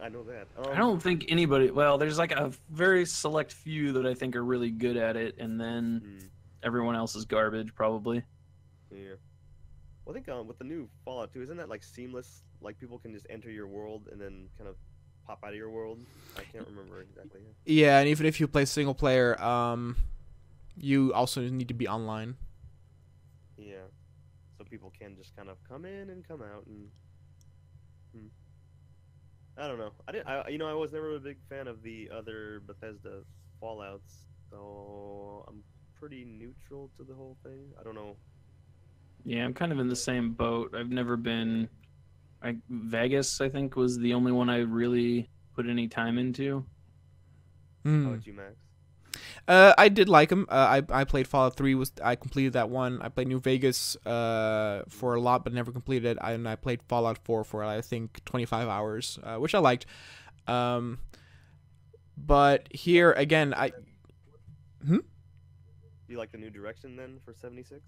I know that. I don't think anybody. Well, there's like a very select few that I think are really good at it, and then everyone else is garbage, probably. Yeah. Well, I think with the new Fallout 2, isn't that like seamless? Like people can just enter your world and then kind of pop out of your world. I can't remember exactly. Yeah, and even if you play single player, you also need to be online. Yeah. So people can just kind of come in and come out and. I don't know. I was never a big fan of the other Bethesda Fallouts, so I'm pretty neutral to the whole thing. I don't know. Yeah, I'm kind of in the same boat. I've never been. Vegas, I think, was the only one I really put any time into. How about you, Max? I did like them. I played Fallout 3. I completed that one. I played New Vegas for a lot, but never completed it. And I played Fallout 4 for, I think, 25 hours, which I liked. But here, again, Do you like the new direction, then, for 76?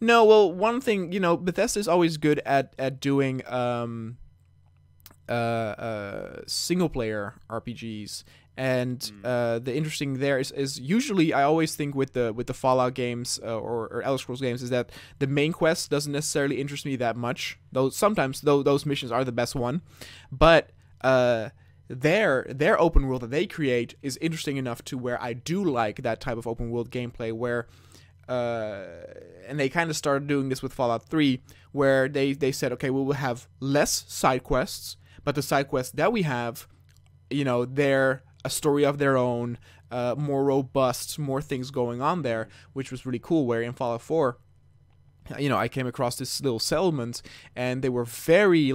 No, well, one thing, Bethesda's always good at doing single-player RPGs. And the interesting there is usually I always think with the Fallout games or Elder Scrolls games is that the main quest doesn't necessarily interest me that much. Though sometimes those missions are the best one, but their open world that they create is interesting enough to where I do like that type of open world gameplay where. And they kind of started doing this with Fallout 3, where they said, okay, we will have less side quests, but the side quests that we have, they're a story of their own, more robust, more things going on there, which was really cool. Where in Fallout 4, I came across this little settlement, and they were very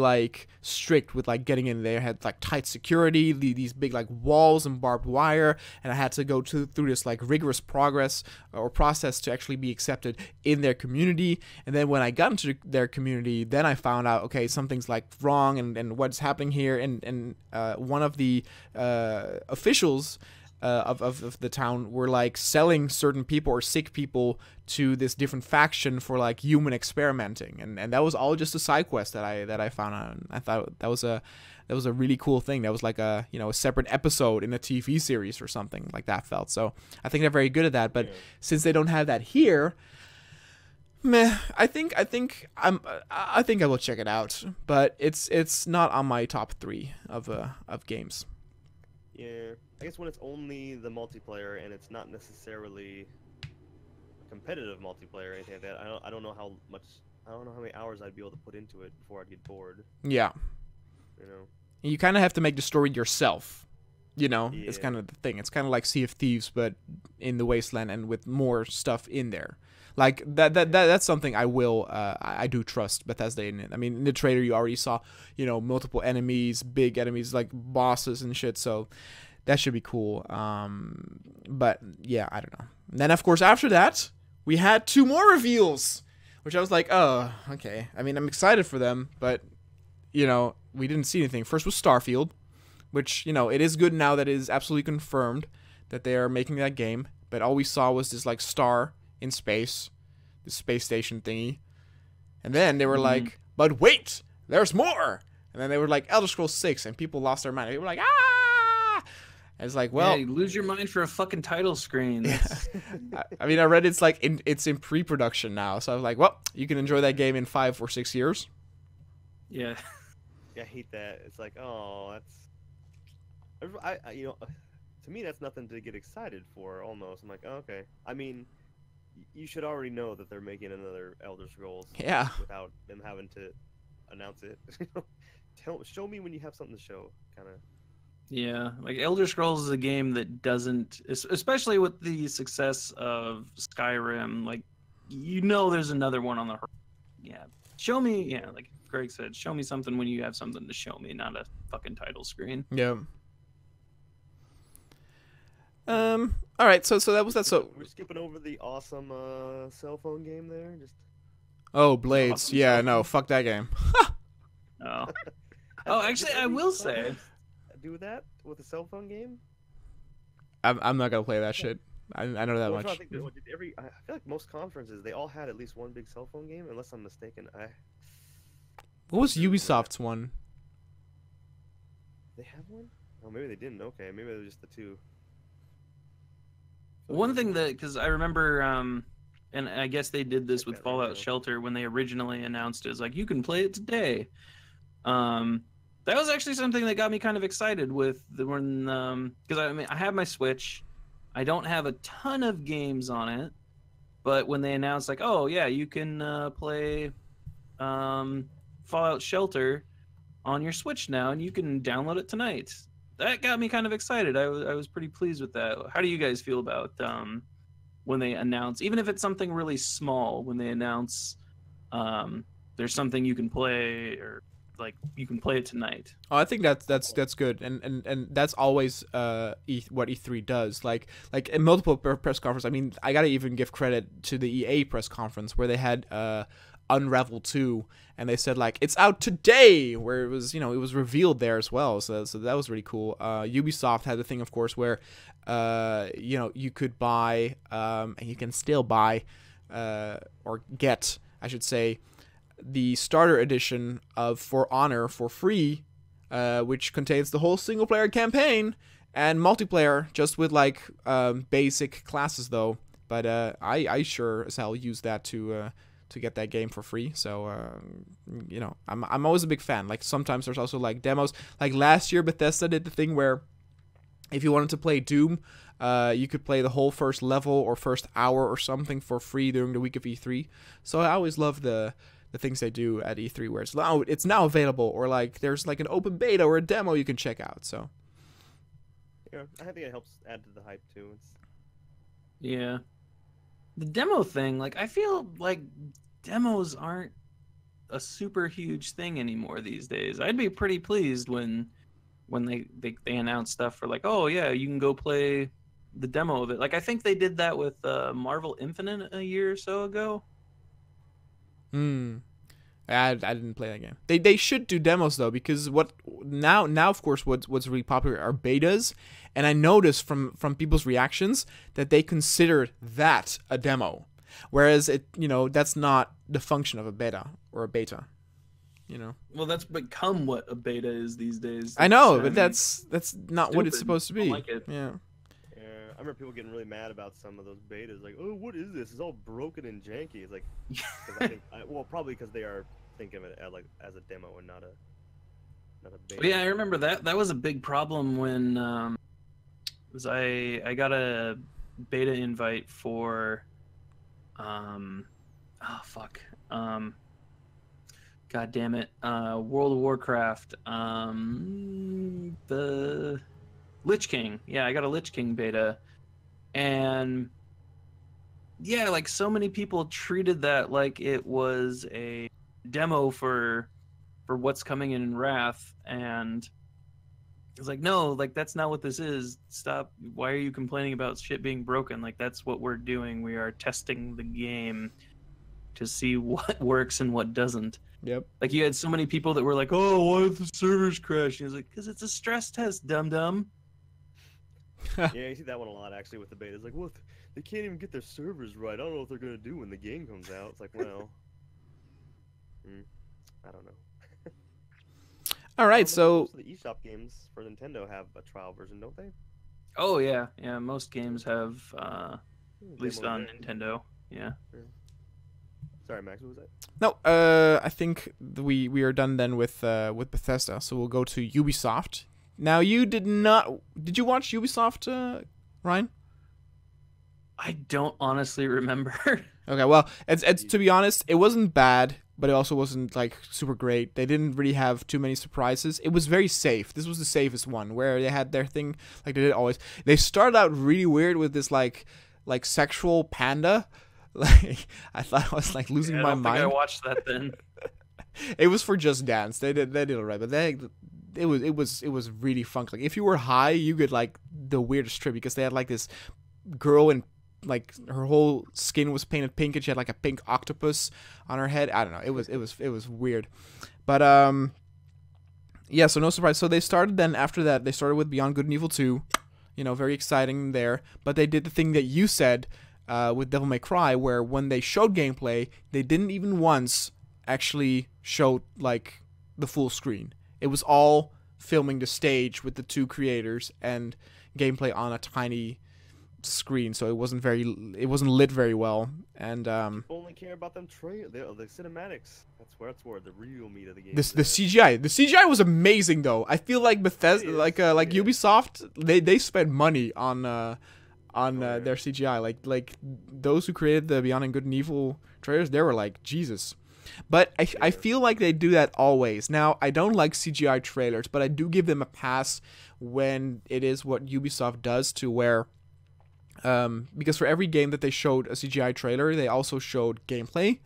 strict with getting in there. Had tight security, these big walls and barbed wire, and I had to go through this rigorous process to actually be accepted in their community. And then when I got into their community, then I found out, okay, something's wrong and what's happening here. And one of the officials of the town were selling certain people or sick people to this different faction for human experimenting, and that was all just a side quest that I found out. And I thought that was a really cool thing. That was a separate episode in a TV series or something like that felt. So I think they're very good at that. But since they don't have that here, meh. I think I will check it out, but it's not on my top 3 of games. Yeah, I guess when it's only the multiplayer and it's not necessarily competitive multiplayer or anything like that, I don't know how many hours I'd be able to put into it before I'd get bored. Yeah. You kind of have to make the story yourself. It's kind of the thing. It's kind of like Sea of Thieves, but in the wasteland and with more stuff in there. That's something I do trust Bethesda in it. I mean, in the trailer you already saw, multiple enemies, big enemies like bosses and shit. So that should be cool. But yeah, I don't know. And then of course after that we had 2 more reveals, which I was like, oh, okay. I mean, I'm excited for them, but we didn't see anything. First was Starfield, which it is good now that it is absolutely confirmed that they are making that game. But all we saw was this star in space, the space station thingy, and then they were like, but wait, there's more. And then they were like Elder Scrolls 6, and people lost their mind. They were like, ah. And it's like, well, you lose your mind for a fucking title screen. I mean, I read it's it's in pre-production now, so I was like, well, you can enjoy that game in 5 or 6 years. Yeah. I hate that. It's like, oh, that's. To to me, that's nothing to get excited for. Almost, I'm like, oh, okay. I mean, you should already know that they're making another Elder Scrolls. Yeah. Without them having to announce it. Show me when you have something to show, kind of. Yeah, like Elder Scrolls is a game that doesn't, especially with the success of Skyrim, like, you know there's another one on the horizon. Yeah, show me, yeah, like Greg said, show me something when you have something to show me, not a fucking title screen. Yeah. All right, so that was that. So we're skipping over the awesome cell phone game there. Just Blades. Awesome Yeah, cell no, phone. fuck that game. Oh, oh, actually, I will say, do that with a cell phone game. I'm not gonna play that shit. I know that Well, I'm trying much. to think, I feel like most conferences they all had at least one big cell phone game, unless I'm mistaken. What was Ubisoft's one? They have one? Oh, maybe they didn't. Okay, maybe it was just the two. one thing that, because I remember, and I guess they did this with Okay, Fallout right. Shelter when they originally announced it, like, you can play it today. That was actually something that got me kind of excited with when, because I mean, I have my Switch. I don't have a ton of games on it, but when they announced, like, oh yeah, you can play Fallout Shelter on your Switch now, and you can download it tonight. That got me kind of excited. I was pretty pleased with that. How do you guys feel about when they announce, even if it's something really small, when they announce there's something you can play, or like you can play it tonight? Oh, I think that's good, and that's always what E3 does. Like in multiple press conference. I mean, I gotta even give credit to the EA press conference where they had Unravel 2, and they said like it's out today, where it was, it was revealed there as well. So that was really cool. Ubisoft had the thing, of course, where you could buy and you can still buy or get, I should say, the starter edition of For Honor for free, which contains the whole single player campaign and multiplayer, just with like basic classes though. But I sure as hell use that to get that game for free. So I'm always a big fan. Like sometimes there's also like demos. Like last year Bethesda did the thing where if you wanted to play Doom, you could play the whole first level or first hour or something for free during the week of E3. So I always love the things they do at E3 where it's now available, or like there's like an open beta or a demo you can check out. So yeah, I think it helps add to the hype too. Yeah, the demo thing, like I feel like demos aren't a super huge thing anymore these days. I'd be pretty pleased when they announce stuff for like, oh yeah, you can go play the demo of it. Like I think they did that with Marvel Infinite a year or so ago. I didn't play that game. They should do demos though, because now of course what's really popular are betas, and I noticed from people's reactions that they considered that a demo, whereas that's not the function of a beta or a beta. Well, that's become what a beta is these days. I know, but that's not what it's stupid. supposed to be. I don't like it. Yeah. I remember people getting really mad about some of those betas, like, "Oh, what is this? It's all broken and janky." It's like, 'cause I think, probably because they are thinking of it as a demo and not a beta. Yeah, I remember that. That was a big problem when I got a beta invite for God damn it, World of Warcraft, the Lich King. Yeah, I got a Lich King beta, and yeah, like so many people treated that like it was a demo for what's coming in Wrath, and it's like, no, like that's not what this is. Stop. Why are you complaining about shit being broken? Like that's what we're doing. We are testing the game to see what works and what doesn't. Yep. Like you had so many people that were like, "Oh, why are the servers crashing?" It's like, because it's a stress test, dum dum. Yeah, you see that one a lot actually with the beta. It's like, well, they can't even get their servers right. I don't know what they're gonna do when the game comes out. It's like, well, I don't know. All right, so most of the eShop games for Nintendo have a trial version, don't they? Oh yeah, yeah. Most games have, at least Demo on there. Nintendo. Yeah. Sorry, Max. What was that? no, I think we are done then with Bethesda. So we'll go to Ubisoft. Now you did not. Did you watch Ubisoft, Ryan? I don't honestly remember. Okay, well, it's to be honest, it wasn't bad, but it also wasn't like super great. They didn't really have too many surprises. It was very safe. This was the safest one where they had their thing like they did always. They started out really weird with this like sexual panda. Like I thought I was like losing I my don't think mind. I watched that then. It was for Just Dance. They did alright, but it was really funky. Like if you were high, you get like the weirdest trip because they had like this girl in like her whole skin was painted pink and she had like a pink octopus on her head. I don't know. It was weird. But yeah, so no surprise. So they started then after that, they started with Beyond Good and Evil 2. You know, very exciting there. But they did the thing that you said with Devil May Cry where when they showed gameplay, they didn't even once actually show like the full screen. It was all filming the stage with the two creators and gameplay on a tiny screen, so it wasn't lit very well. And People only care about them the cinematics. That's where the real meat of the game. the CGI was amazing though. I feel like Bethesda, like Ubisoft, they spent money on their CGI. Like those who created the Beyond and Good and Evil trailers, they were like Jesus. But I feel like they do that always. Now, I don't like CGI trailers, but I do give them a pass when it is what Ubisoft does to where, because for every game that they showed a CGI trailer, they also showed gameplay.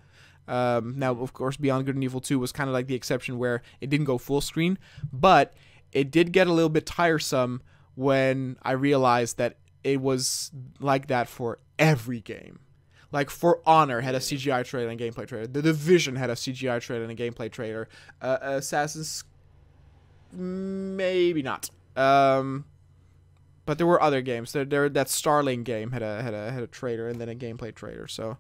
Now, of course, Beyond Good and Evil 2 was kind of like the exception where it didn't go full screen, but it did get a little bit tiresome when I realized that it was like that for every game. Like, For Honor had a CGI trailer and gameplay trailer. The Division had a CGI trailer and a gameplay trailer. Assassin's... maybe not. But there were other games. That Starlink game had a trailer and then a gameplay trailer. So,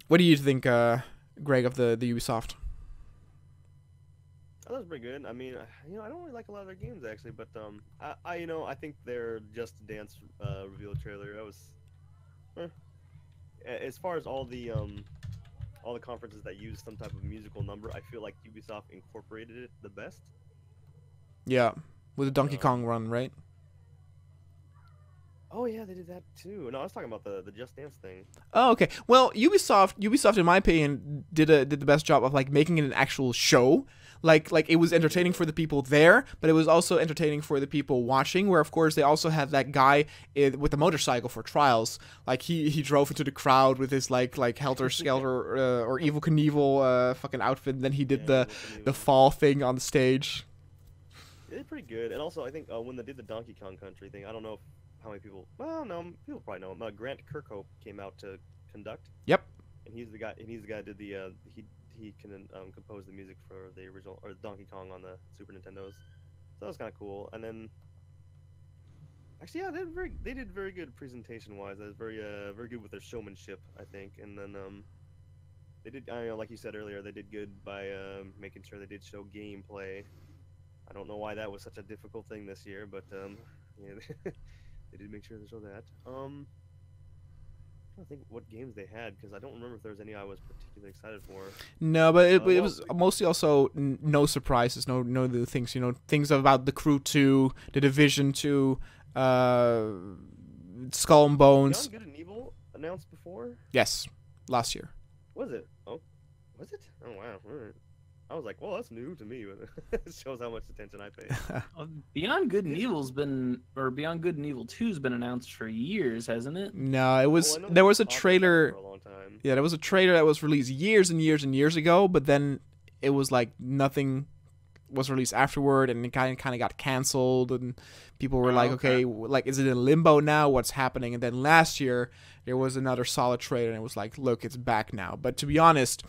what do you think, Greg, of the Ubisoft? Oh, that was pretty good. I mean, I don't really like a lot of their games actually, but I think their Just Dance reveal trailer that was. As far as all the conferences that use some type of musical number, I feel like Ubisoft incorporated it the best. Yeah, with the Donkey Kong run, right? Oh yeah, they did that too. No, I was talking about the Just Dance thing. Oh, okay. Well, Ubisoft, in my opinion, did the best job of like making it an actual show. Like it was entertaining for the people there, but it was also entertaining for the people watching. Where of course they also had that guy with the motorcycle for trials. Like he drove into the crowd with his like Helter Skelter or Evel Knievel fucking outfit. And then he did the fall thing on the stage. It did pretty good, and also I think when they did the Donkey Kong Country thing, I don't know how many people. Well, no, people probably know him. Grant Kirkhope came out to conduct. Yep. And he's the guy. Who did the he can compose the music for the original or Donkey Kong on the Super Nintendos. So that was kind of cool. And then, actually, yeah, they did very good presentation wise. That was very good with their showmanship, I think. And then they did, like you said earlier, they did good by making sure they did show gameplay. I don't know why that was such a difficult thing this year, but yeah, they did make sure to show that. I don't think what games they had because I don't remember if there was any I was particularly excited for. No, but it was mostly also no surprises, no new things. Things about the Crew 2, the Division 2, Skull and Bones. Beyond Good and Evil announced before? Yes, last year. Was it? Oh, was it? Oh wow. All right. I was like, well, that's new to me, but it shows how much attention I pay. Beyond Good and Beyond Good and Evil 2's been announced for years, hasn't it? No, it was there was a trailer. For a long time. Yeah, there was a trailer that was released years and years and years ago, but then it was like nothing was released afterward, and it kind of got canceled, and people were like, okay, like is it in limbo now? What's happening? And then last year there was another solid trailer, and it was like, look, it's back now. But to be honest,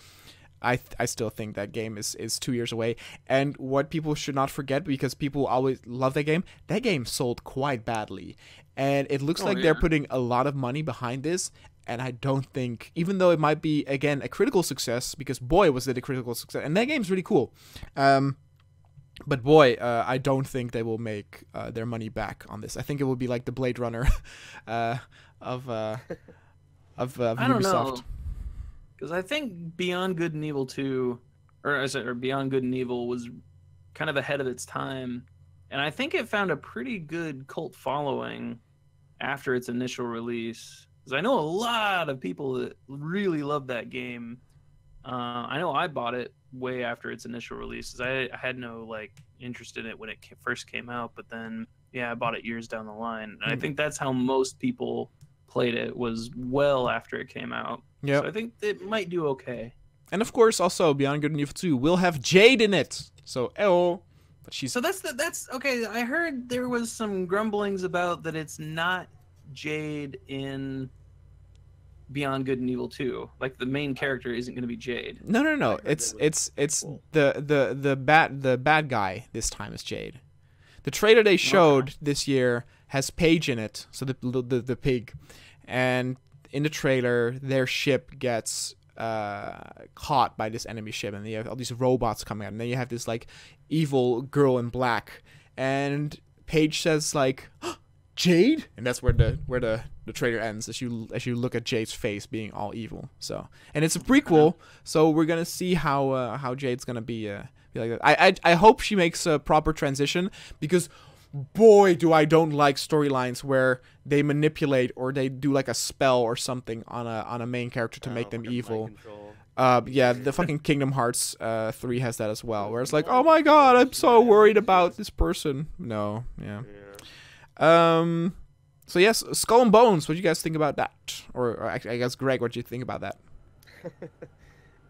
I still think that game is 2 years away. And what people should not forget, because people always love that game sold quite badly. And it looks like they're putting a lot of money behind this. And I don't think, even though it might be, again, a critical success, because boy, was it a critical success. And that game's really cool. But boy, I don't think they will make their money back on this. I think it will be like the Blade Runner of Ubisoft. I don't know. Because I think Beyond Good and Evil 2 or Beyond Good and Evil was kind of ahead of its time, and I think it found a pretty good cult following after its initial release. Because I know a lot of people that really love that game. I know I bought it way after its initial release. 'Cause I had no like interest in it when it first came out, but then yeah, I bought it years down the line. And I think that's how most people played it, was well after it came out. Yeah. So I think it might do okay. And of course, also Beyond Good and Evil 2 will have Jade in it. So, but she's So that's okay. I heard there was some grumblings about that it's not Jade in Beyond Good and Evil 2. Like the main character isn't going to be Jade. no. It's the bad guy this time is Jade. The trailer they showed this year has Paige in it, so the pig, and in the trailer their ship gets caught by this enemy ship, and you have all these robots coming out, and then you have this like evil girl in black, and Paige says like, Jade, and that's where the trailer ends, as you look at Jade's face being all evil. So, and it's a prequel, so we're gonna see how Jade's gonna be like that. I hope she makes a proper transition, because boy do I don't like storylines where they manipulate or they do like a spell or something on a main character to make them evil. Yeah, the fucking Kingdom Hearts 3 has that as well, where it's like, oh my god, I'm so worried about this person. No, yeah. So yes, Skull and Bones. What do you guys think about that? Or I guess Greg, what do you think about that?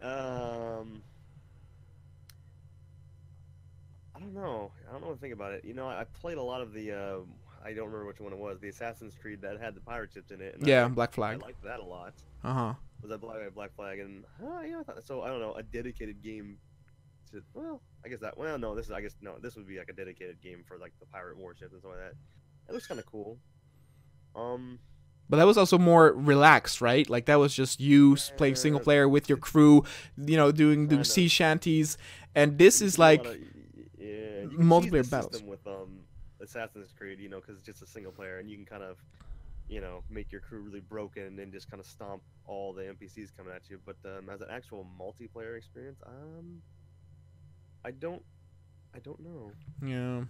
I don't know. I don't know what to think about it. You know, I played a lot of the. I don't remember which one it was. The Assassin's Creed that had the pirate ships in it. And Yeah, Black Flag. I liked that a lot. Was that Black Flag? And yeah, so I don't know, a dedicated game. Well, I guess that. Well, no, this would be like a dedicated game for like the pirate warships and stuff like that. It looks kind of cool. But that was also more relaxed, right? Like that was just you playing single player with your crew, doing sea shanties, and this is like multiplayer battles. With Assassin's Creed, because it's just a single player, and you can kind of, make your crew really broken and just kind of stomp all the NPCs coming at you. But as an actual multiplayer experience, I don't know. Yeah.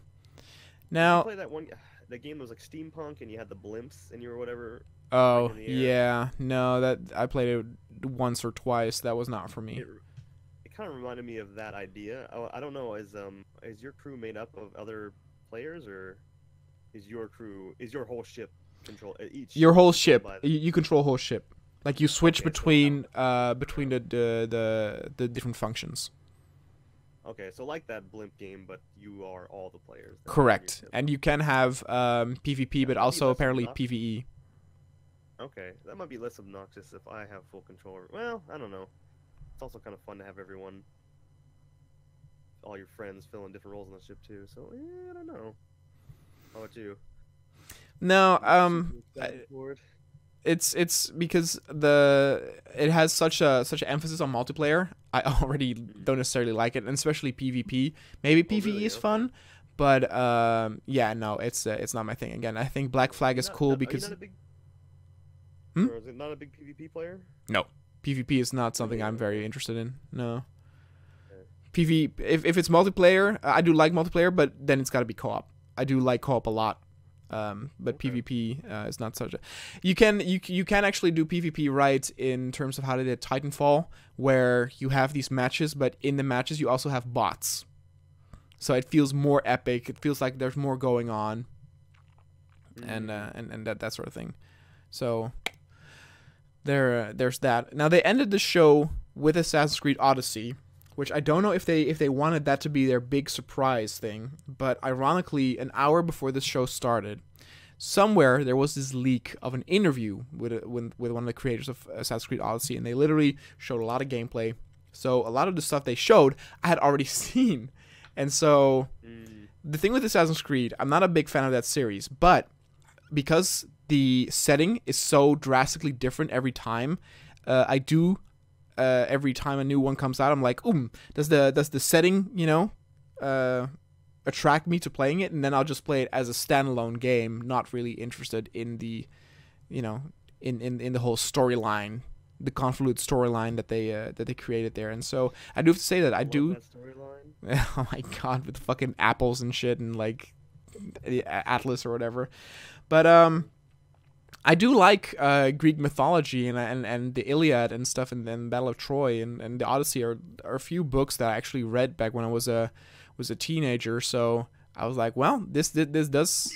Now. Play that one. The game was like steampunk, and you had the blimps, and you were whatever. Oh yeah, no, that I played it once or twice. That was not for me. It kind of reminded me of that idea. I don't know. Is your crew made up of other players, or is your whole ship control each? Your whole ship. You control whole ship. Like you switch between the different functions. Okay, so like that blimp game, but you are all the players. Correct, and you can have PvP, but also apparently PvE. Okay, that might be less obnoxious if I have full control. Well, I don't know. It's also kind of fun to have all your friends filling different roles on the ship too. So I don't know. How about you? No, it's because it has such an emphasis on multiplayer. I already don't necessarily like it, and especially PvP. Maybe PvE is fun, but yeah, no, it's not my thing. Again, I think Black Flag is cool because. Or is it not a big PvP player? No, PvP is not something I'm very interested in. No. PvP, if it's multiplayer, I do like multiplayer, but then it's got to be co-op. I do like co-op a lot. But PvP is not such a. You can actually do PvP right in terms of how they did Titanfall, where you have these matches, but in the matches you also have bots, so it feels more epic. It feels like there's more going on, and that sort of thing. So there's that. Now they ended the show with Assassin's Creed Odyssey, which I don't know if they wanted that to be their big surprise thing, but ironically, an hour before the show started, somewhere there was this leak of an interview with one of the creators of Assassin's Creed Odyssey, and they literally showed a lot of gameplay. So a lot of the stuff they showed, I had already seen. And so the thing with Assassin's Creed, I'm not a big fan of that series, but because the setting is so drastically different every time, I do... every time a new one comes out, I'm like, does the setting, attract me to playing it? And then I'll just play it as a standalone game, not really interested in the, in the whole storyline the convoluted storyline that they created there. And so I do have to say that I do. That storyline. Oh my god, with the fucking apples and shit and like the Atlas or whatever. But I do like Greek mythology and the Iliad and stuff, and then Battle of Troy and the Odyssey are a few books that I actually read back when I was a teenager. So I was like, well, this does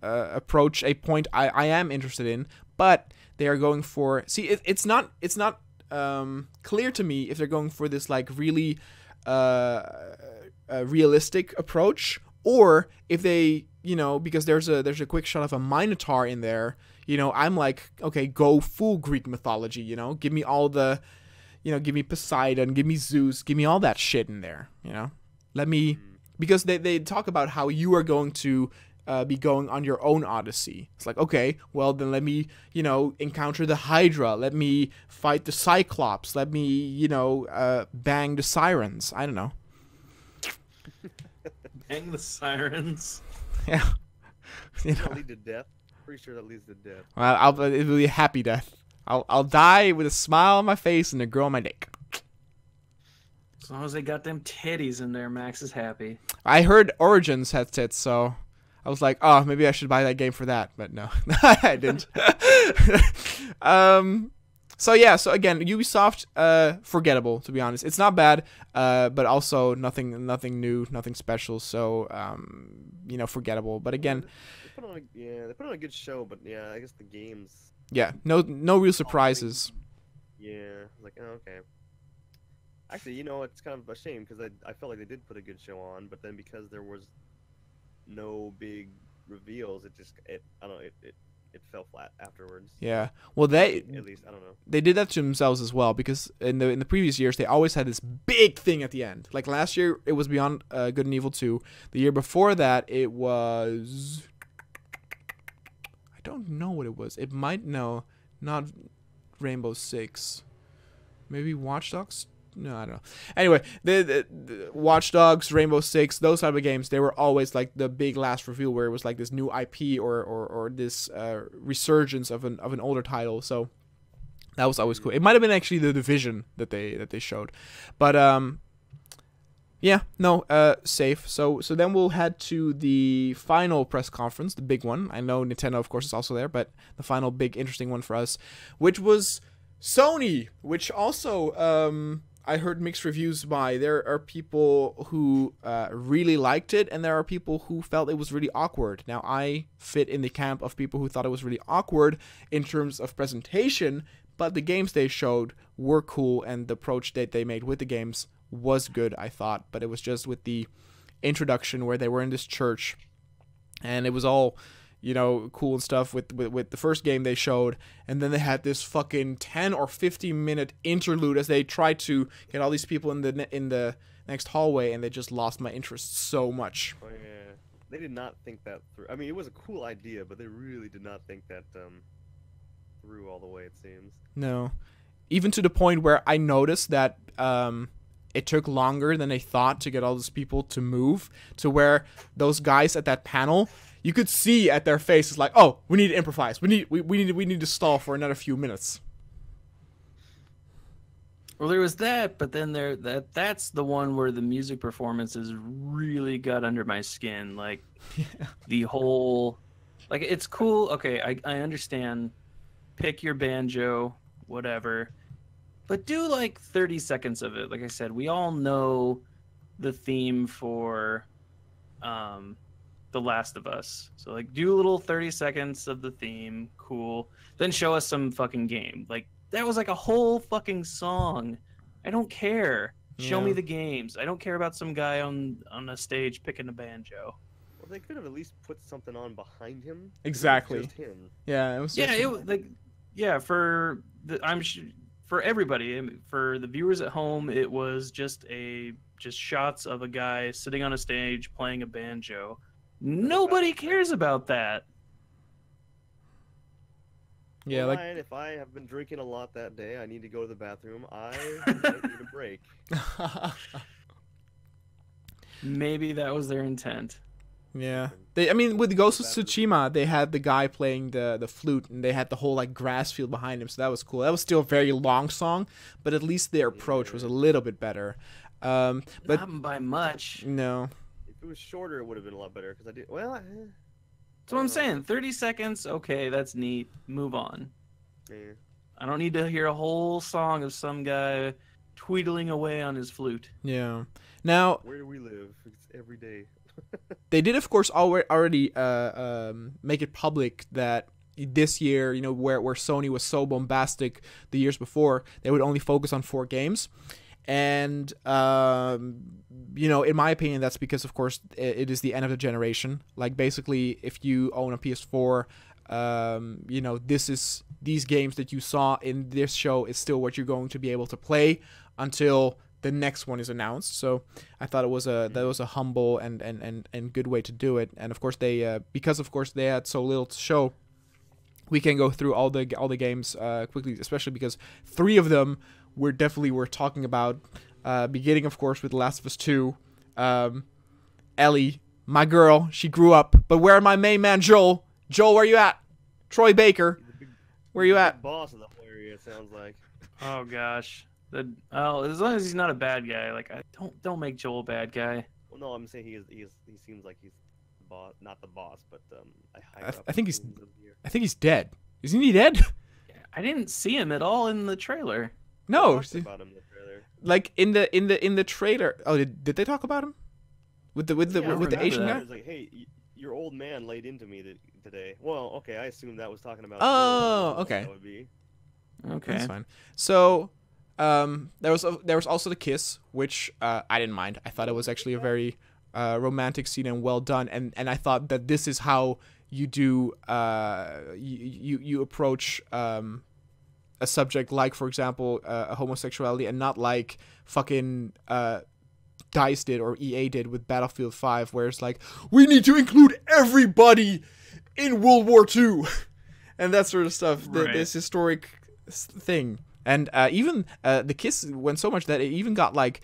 approach a point I am interested in, but they are going for it's not clear to me if they're going for this like really realistic approach, or if they, because there's a quick shot of a Minotaur in there, I'm like, okay, go full Greek mythology, give me all the, give me Poseidon, give me Zeus, give me all that shit in there, let me, because they talk about how you are going to be going on your own Odyssey. It's like, okay, well then let me, encounter the Hydra, let me fight the Cyclops, let me, bang the Sirens. I don't know. Bang the Sirens. Yeah. That'll lead to death. Pretty sure that leads to death. Well, it'll be a happy death. I'll die with a smile on my face and a girl on my dick. As long as they got them titties in there, Max is happy. I heard Origins had tits, so I was like, oh, maybe I should buy that game for that, but no, I didn't. So yeah, so again, Ubisoft, forgettable, to be honest. It's not bad, but also nothing new, nothing special. So forgettable. But again, they put on a good show, but yeah, I guess the games. Yeah, no real surprises. Yeah, like, oh, okay. Actually, it's kind of a shame because I felt like they did put a good show on, but then because there was no big reveals, it fell flat afterwards. Yeah, well, at least I don't know. They did that to themselves as well, because in the previous years they always had this big thing at the end. Like last year it was Beyond Good and Evil 2. The year before that it was, I don't know what it was. It might not Rainbow Six, maybe Watch Dogs. No, I don't know. Anyway, the Watch Dogs, Rainbow Six, those type of games, they were always like the big last reveal where it was like this new IP or this resurgence of an older title. So that was always cool. It might have been actually the Division that they showed, but safe. So then we'll head to the final press conference, the big one. I know Nintendo, of course, is also there, but the final big interesting one for us, which was Sony, which also I heard mixed reviews by. There are people who really liked it, and there are people who felt it was really awkward. Now, I fit in the camp of people who thought it was really awkward in terms of presentation, but the games they showed were cool, and the approach that they made with the games was good, I thought. But it was just with the introduction where they were in this church, and it was all, cool and stuff with the first game they showed, and then they had this fucking 10 or 15 minute interlude as they tried to get all these people in the next hallway, and they just lost my interest so much. Oh yeah, they did not think that through. I mean, it was a cool idea, but they really did not think that through all the way, it seems. No, even to the point where I noticed that it took longer than they thought to get all those people to move, to where those guys at that panel, you could see at their faces like, oh, we need to improvise. We need to stall for another few minutes. Well, there was that, but then that's the one where the music performances really got under my skin. Like, the whole, like, it's cool. Okay, I understand. Pick your banjo, whatever. But do like 30 seconds of it. Like I said, we all know the theme for The Last of Us. So like do a little 30 seconds of the theme, cool. Then show us some fucking game. Like that was like a whole fucking song. I don't care. Show me the games. I don't care about some guy on a stage picking a banjo. Well, they could have at least put something on behind him. Exactly. Just him. Yeah, it was. Yeah, it was like, yeah, for for everybody, for the viewers at home, it was just shots of a guy sitting on a stage playing a banjo. Nobody cares about that. Yeah, well, like Ryan, if I have been drinking a lot that day, I need to go to the bathroom. I might need a break. Maybe that was their intent. Yeah. I mean, with Ghost of Tsushima, they had the guy playing the flute, and they had the whole like grass field behind him, so that was cool. That was still a very long song, but at least their approach was a little bit better. But Not by much. no, If it was shorter, it would have been a lot better. Because I did well. That's what I'm saying. 30 seconds. Okay, that's neat. Move on. Yeah. I don't need to hear a whole song of some guy tweedling away on his flute. yeah. Now Where do we live? It's every day. they did, of course, already make it public that this year, you know, where Sony was so bombastic the years before, they would only focus on 4 games. And, you know, in my opinion, that's because, of course, it is the end of the generation. Like, basically, if you own a PS4, you know, these games that you saw in this show is still what you're going to be able to play until the next one is announced. So I thought that was a humble and good way to do it. And of course because of course they had so little to show, we can go through all the games quickly, especially because 3 of them we're talking about. Beginning of course with The Last of Us 2. Ellie, my girl, she grew up. But where my main man Joel? Joel, where you at? Troy Baker, where you at? Boss of the whole area, it sounds like. Oh gosh. As long as he's not a bad guy, like don't make Joel a bad guy. Well, no, I'm saying he seems like he's the boss, not the boss, but I think he's dead. Isn't he dead? I didn't see him at all in the trailer. No. About him in the trailer. Like in the trailer. Oh, did they talk about him? With the Asian guy? It was like, hey, your old man laid into me today. Well, okay, I assume that was talking about. Oh, okay. That would be. Okay. That's fine. So, there was also the kiss, which I didn't mind. I thought it was actually a very romantic scene and well done. And I thought that this is how you do you approach a subject like, for example, homosexuality, and not like fucking DICE did or EA did with Battlefield 5, where it's like, we need to include everybody in World War II and that sort of stuff. Right. This historic thing. And even the kiss went so much that it even got like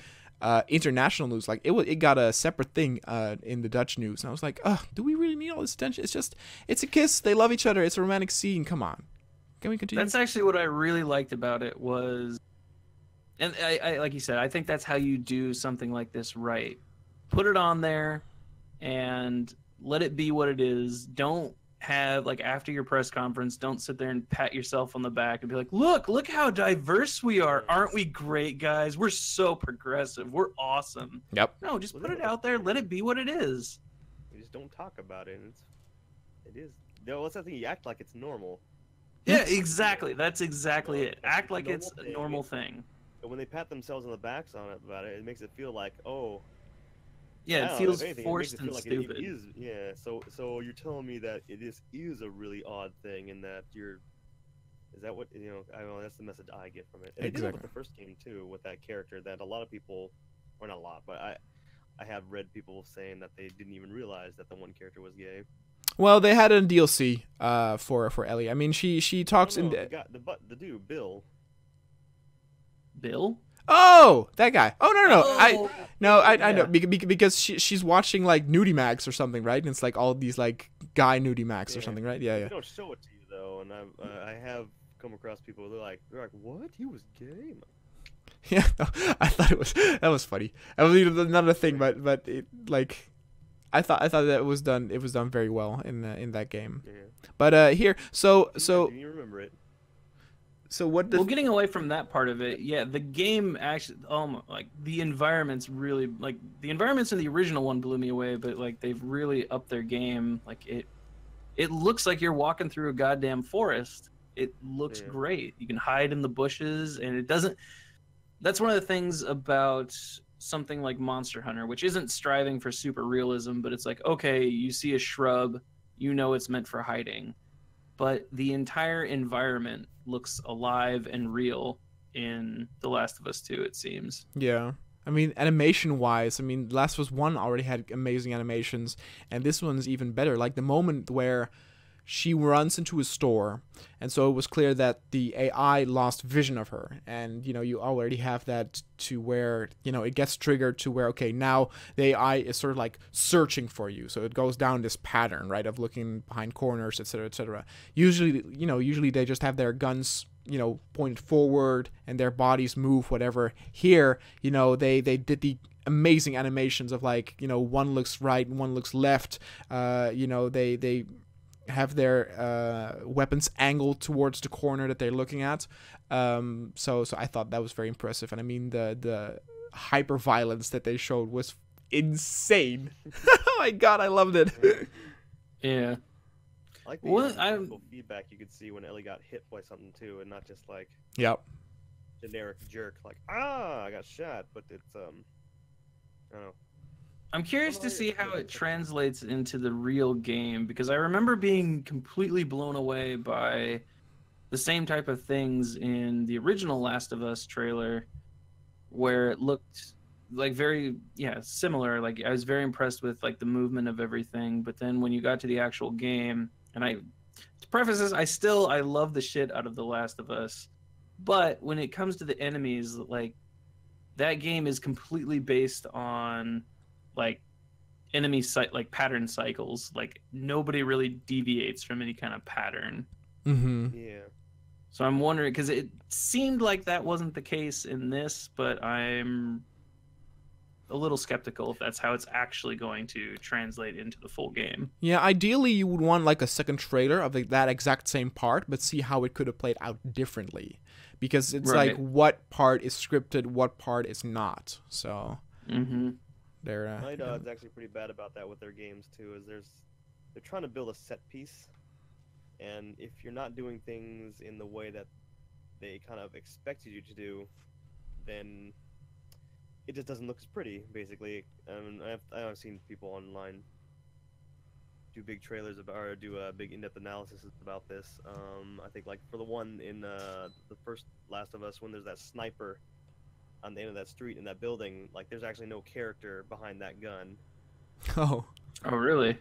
international news. Like it got a separate thing in the Dutch news. And I was like, do we really need all this attention? It's a kiss. They love each other. It's a romantic scene. Come on. Can we continue? That's actually what I really liked about it was, and I like you said, I think that's how you do something like this right. Put it on there and let it be what it is. Don't have, like, after your press conference, don't sit there and pat yourself on the back and be like, look how diverse we are. Aren't we great, guys? We're so progressive. We're awesome. Yep. No, just put it out there. Let it be what it is. You just don't talk about it. And it is. No, that's the thing. You act like it's normal. Yeah, exactly. That's exactly it. Act like it's a normal thing. But when they pat themselves on the backs on it about it, it makes it feel like, oh. Yeah, it feels forced and like stupid. It is, yeah, so you're telling me that it is a really odd thing, and that is that what, you know? I don't know, that's the message I get from it. And they did it with the first game too, with that character that a lot of people, or not a lot, but I have read people saying that they didn't even realize that the one character was gay. Well, they had a DLC for Ellie. I mean, she talks in the dude Bill. Bill? Oh, that guy. Oh no, Oh, I know because she's watching like Nudie Max or something, right? And it's like all these like guy Nudie Max or something, right? Yeah. They don't show it to you though, and I have come across people they're like, what? He was gay? Yeah, no, I thought that was funny. I mean, another thing, but it, like, I thought that it was done very well in that game. Yeah. But here, so you remember it. So what? Well, getting away from that part of it, yeah, the game actually, like the environments really, like the environments in the original one blew me away, but like they've really upped their game. Like it looks like you're walking through a goddamn forest. It looks great. You can hide in the bushes, and it doesn't. That's one of the things about something like Monster Hunter, which isn't striving for super realism, but it's like, okay, you see a shrub, you know it's meant for hiding. But the entire environment looks alive and real in The Last of Us 2, it seems. Yeah. I mean, animation-wise, I mean, Last of Us 1 already had amazing animations, and this one's even better. Like, the moment where she runs into a store, and so it was clear that the AI lost vision of her. And you already have that to where it gets triggered to where, okay, now the AI is sort of like searching for you, so it goes down this pattern, right, of looking behind corners, etc., etc. Usually they just have their guns pointed forward and their bodies move, whatever. Here they did the amazing animations of like one looks right and one looks left. They have their weapons angled towards the corner that they're looking at. So I thought that was very impressive. And I mean, the hyper violence that they showed was insane. Oh my god, I loved it. Yeah. I like the feedback you could see when Ellie got hit by something too, and not just like generic jerk like I got shot, but it's I don't know. I'm curious to see how it translates into the real game, because I remember being completely blown away by the same type of things in the original Last of Us trailer, where it looked like very similar. Like I was very impressed with like the movement of everything, but then when you got to the actual game, and to preface this, I love the shit out of The Last of Us, but when it comes to the enemies, like that game is completely based on like enemy like pattern cycles. Like nobody really deviates from any kind of pattern. Mm-hmm. Yeah. So I'm wondering, because it seemed like that wasn't the case in this, but I'm a little skeptical if that's how it's actually going to translate into the full game. Yeah, ideally you would want like a second trailer of that exact same part, but see how it could have played out differently, because it's like what part is scripted, what part is not. So they're Night Dog's actually pretty bad about that with their games too. Is they're trying to build a set piece, and if you're not doing things in the way that they kind of expected you to do, then it just doesn't look as pretty, basically. I've seen people online do big trailers about, or do a big in-depth analysis about this. I think like for the one in the first Last of Us, when there's that sniper on the end of that street in that building, like there's actually no character behind that gun. Oh really?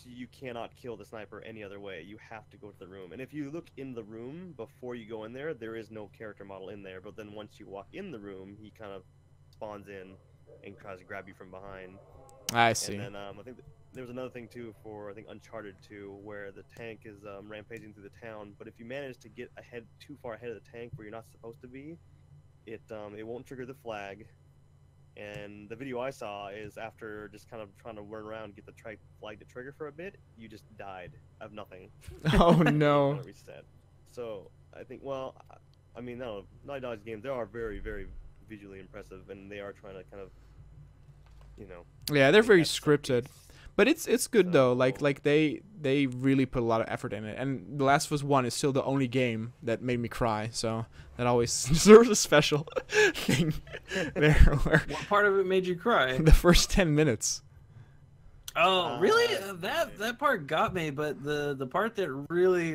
You cannot kill the sniper any other way. You have to go to the room, and if you look in the room before you go in there, there is no character model in there. But then once you walk in the room, he kind of spawns in and tries to grab you from behind. I see. And then I think there was another thing too for Uncharted 2, where the tank is rampaging through the town, but if you manage to get too far ahead of the tank where you're not supposed to be, it won't trigger the flag. And the video I saw is after just kind of trying to run around and get the flag to trigger for a bit, you just died of nothing. Oh no. Reset. So I think, well, I mean, no, Naughty Dog's games, they are very, very visually impressive, and they are trying to kind of, yeah, they're very scripted, but it's good though. Like they really put a lot of effort in it, and The Last of Us 1 is still the only game that made me cry, so that always deserves a special thing there. What part of it made you cry? The first 10 minutes. Oh, really? That part got me, but the part that really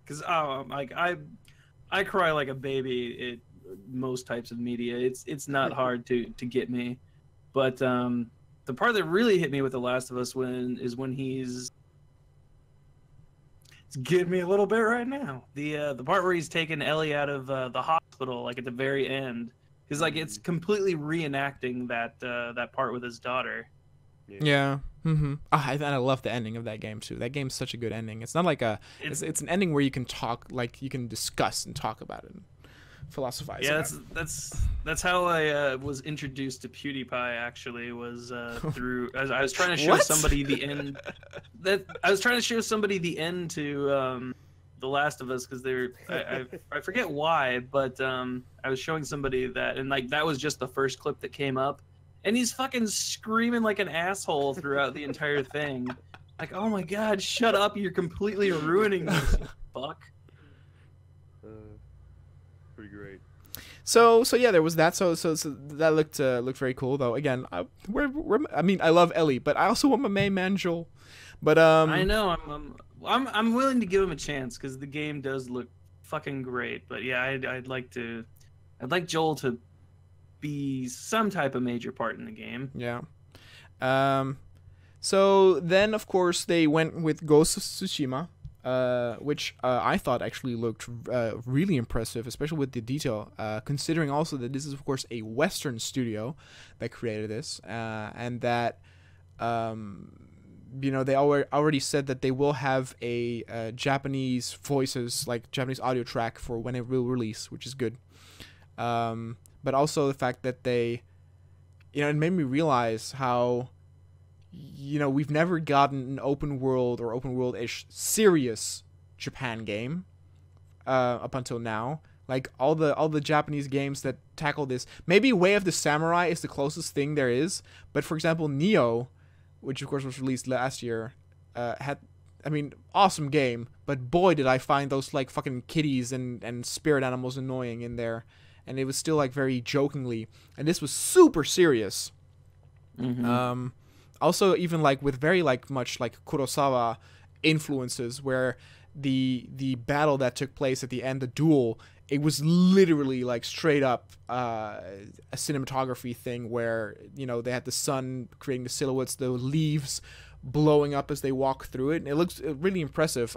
because I cry like a baby at most types of media. It's not hard to get me, but the part that really hit me with The Last of Us is when he's, it's getting me a little bit right now. The part where he's taking Ellie out of the hospital, like at the very end, because like it's completely reenacting that part with his daughter. Yeah. Mm-hmm. I love the ending of that game too. That game's such a good ending. It's not like it's an ending where you can talk, like you can discuss and talk about it and philosophize. Yeah, that's how I was introduced to PewDiePie. Actually, was through I was trying to show somebody the end. I was trying to show somebody the end to The Last of Us, because I forget why, but I was showing somebody that, and like that was just the first clip that came up. And he's fucking screaming like an asshole throughout the entire thing. Like, oh my god, shut up, you're completely ruining this, you fuck. Pretty great. So yeah, there was that. So that looked very cool though. Again, I love Ellie, but I also want my main man Joel. But I know I'm willing to give him a chance, because the game does look fucking great. But yeah, I'd like Joel to be some type of major part in the game. Yeah. So then, of course, they went with Ghost of Tsushima. which I thought actually looked really impressive, especially with the detail, considering also that this is, of course, a Western studio that created this, and that, they already said that they will have a Japanese voices, like Japanese audio track for when it will release, which is good. But also the fact that they, it made me realize how, we've never gotten an open world or open world-ish serious Japan game up until now. Like all the Japanese games that tackle this, maybe Way of the Samurai is the closest thing there is. But for example, Neo, which of course was released last year, had, awesome game. But boy, did I find those like fucking kitties and spirit animals annoying in there, and it was still like very jokingly, and this was super serious. Mm-hmm. Also, even like with very like much like Kurosawa influences, where the battle that took place at the end, the duel, it was literally like straight up a cinematography thing where they had the sun creating the silhouettes, the leaves blowing up as they walk through it, and it looks really impressive.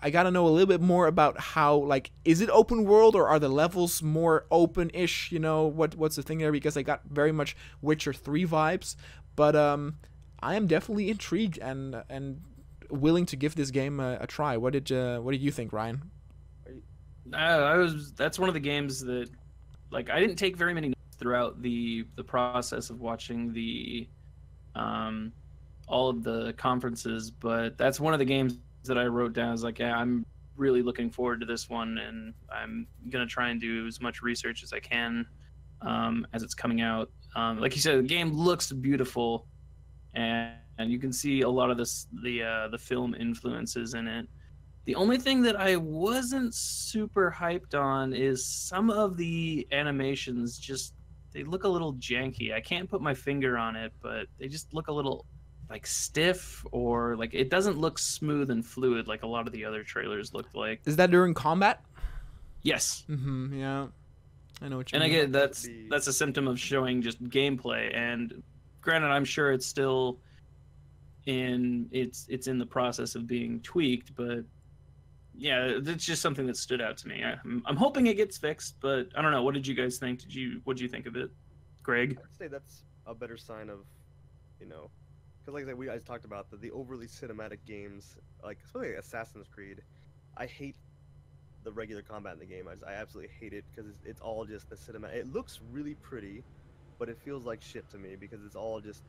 I gotta know a little bit more about how, like, is it open world or are the levels more open-ish? What's the thing there? Because I got very much Witcher 3 vibes, but I am definitely intrigued and willing to give this game a try. What did you think, Ryan? That's one of the games that, like, I didn't take very many notes throughout the process of watching the all of the conferences, but that's one of the games that I wrote down. I was like, yeah, I'm really looking forward to this one, and I'm gonna try and do as much research as I can as it's coming out. Like you said, the game looks beautiful, and you can see a lot of the film influences in it. The only thing that I wasn't super hyped on is some of the animations. They look a little janky. I can't put my finger on it, but they just look a little like stiff, or like it doesn't look smooth and fluid like a lot of the other trailers looked like. Is that during combat? Yes. Mm-hmm. Yeah, I know what you And mean. again, that's a symptom of showing just gameplay. And granted, I'm sure it's still in the process of being tweaked, but yeah, it's just something that stood out to me. I'm hoping it gets fixed, but I don't know. What did you guys think? What did you think of it, Greg? I'd say that's a better sign of, because like I said, we guys talked about the overly cinematic games, like especially like Assassin's Creed. I hate the regular combat in the game. I absolutely hate it because it's all just the cinematic. It looks really pretty, but it feels like shit to me because it's all just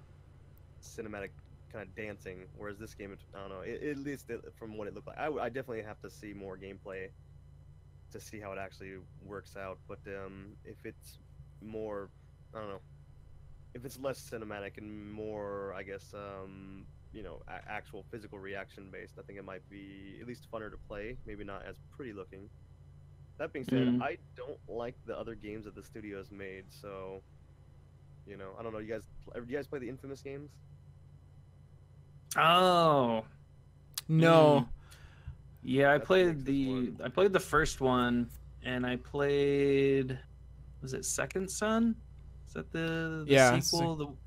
cinematic kind of dancing. Whereas this game, I don't know. At least from what it looked like, I definitely have to see more gameplay to see how it actually works out. But if it's more, I don't know. If it's less cinematic and more, I guess, actual physical reaction based, I think it might be at least funner to play. Maybe not as pretty looking. That being said, I don't like the other games that the studio's made, so I don't know. Do you guys play the Infamous games? Oh No. yeah, I That's played the I played the first one, and I played, was it Second Son? Is that the sequel?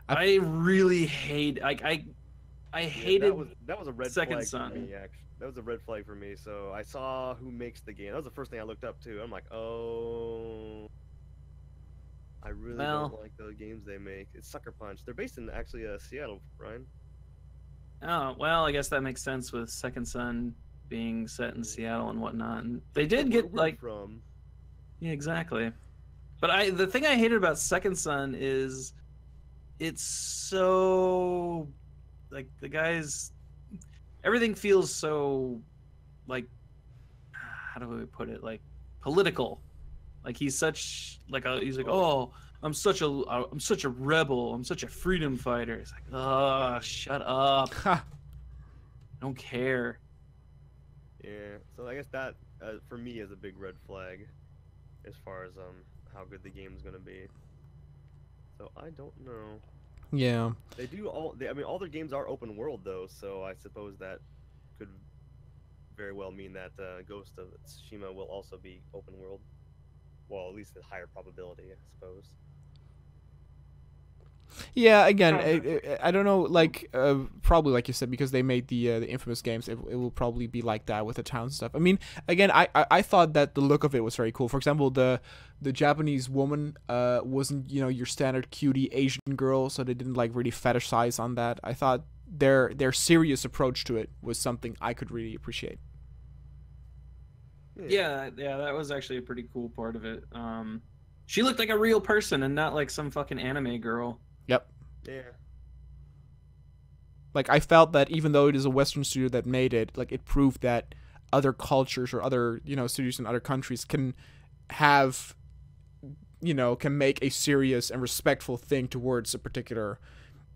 I really hate, like, I hated that was a red Second flag Son. for me. Actually, that was a red flag for me. So I saw who makes the game. That was the first thing I looked up too. I'm like, oh, I really don't like the games they make. It's Sucker Punch. They're based in actually Seattle, Ryan. Oh, well, I guess that makes sense with Second Son being set in Seattle and whatnot. And they did get like from. Yeah, exactly. But the thing I hated about Second Son is it's so, like, the guys, everything feels so, like, how do we put it, like, political. Like, he's like, oh, I'm such a rebel, I'm such a freedom fighter. It's like, oh, shut up. I don't care. Yeah, so I guess that for me is a big red flag as far as how good the game's gonna be. So I don't know. Yeah. They do all their games are open world though, so I suppose that could very well mean that Ghost of Tsushima will also be open world. Well, at least a higher probability, I suppose. Yeah, again, I don't know, like, probably like you said, because they made the infamous games, it will probably be like that with the town stuff. I mean, again, I thought that the look of it was very cool. For example, the Japanese woman wasn't, your standard cutie Asian girl, so they didn't like really fetishize on that. I thought their serious approach to it was something I could really appreciate. Yeah, that was actually a pretty cool part of it. She looked like a real person and not like some fucking anime girl. Yep. Yeah. Like, I felt that even though it is a Western studio that made it, like, it proved that other cultures or other, studios in other countries can have, can make a serious and respectful thing towards a particular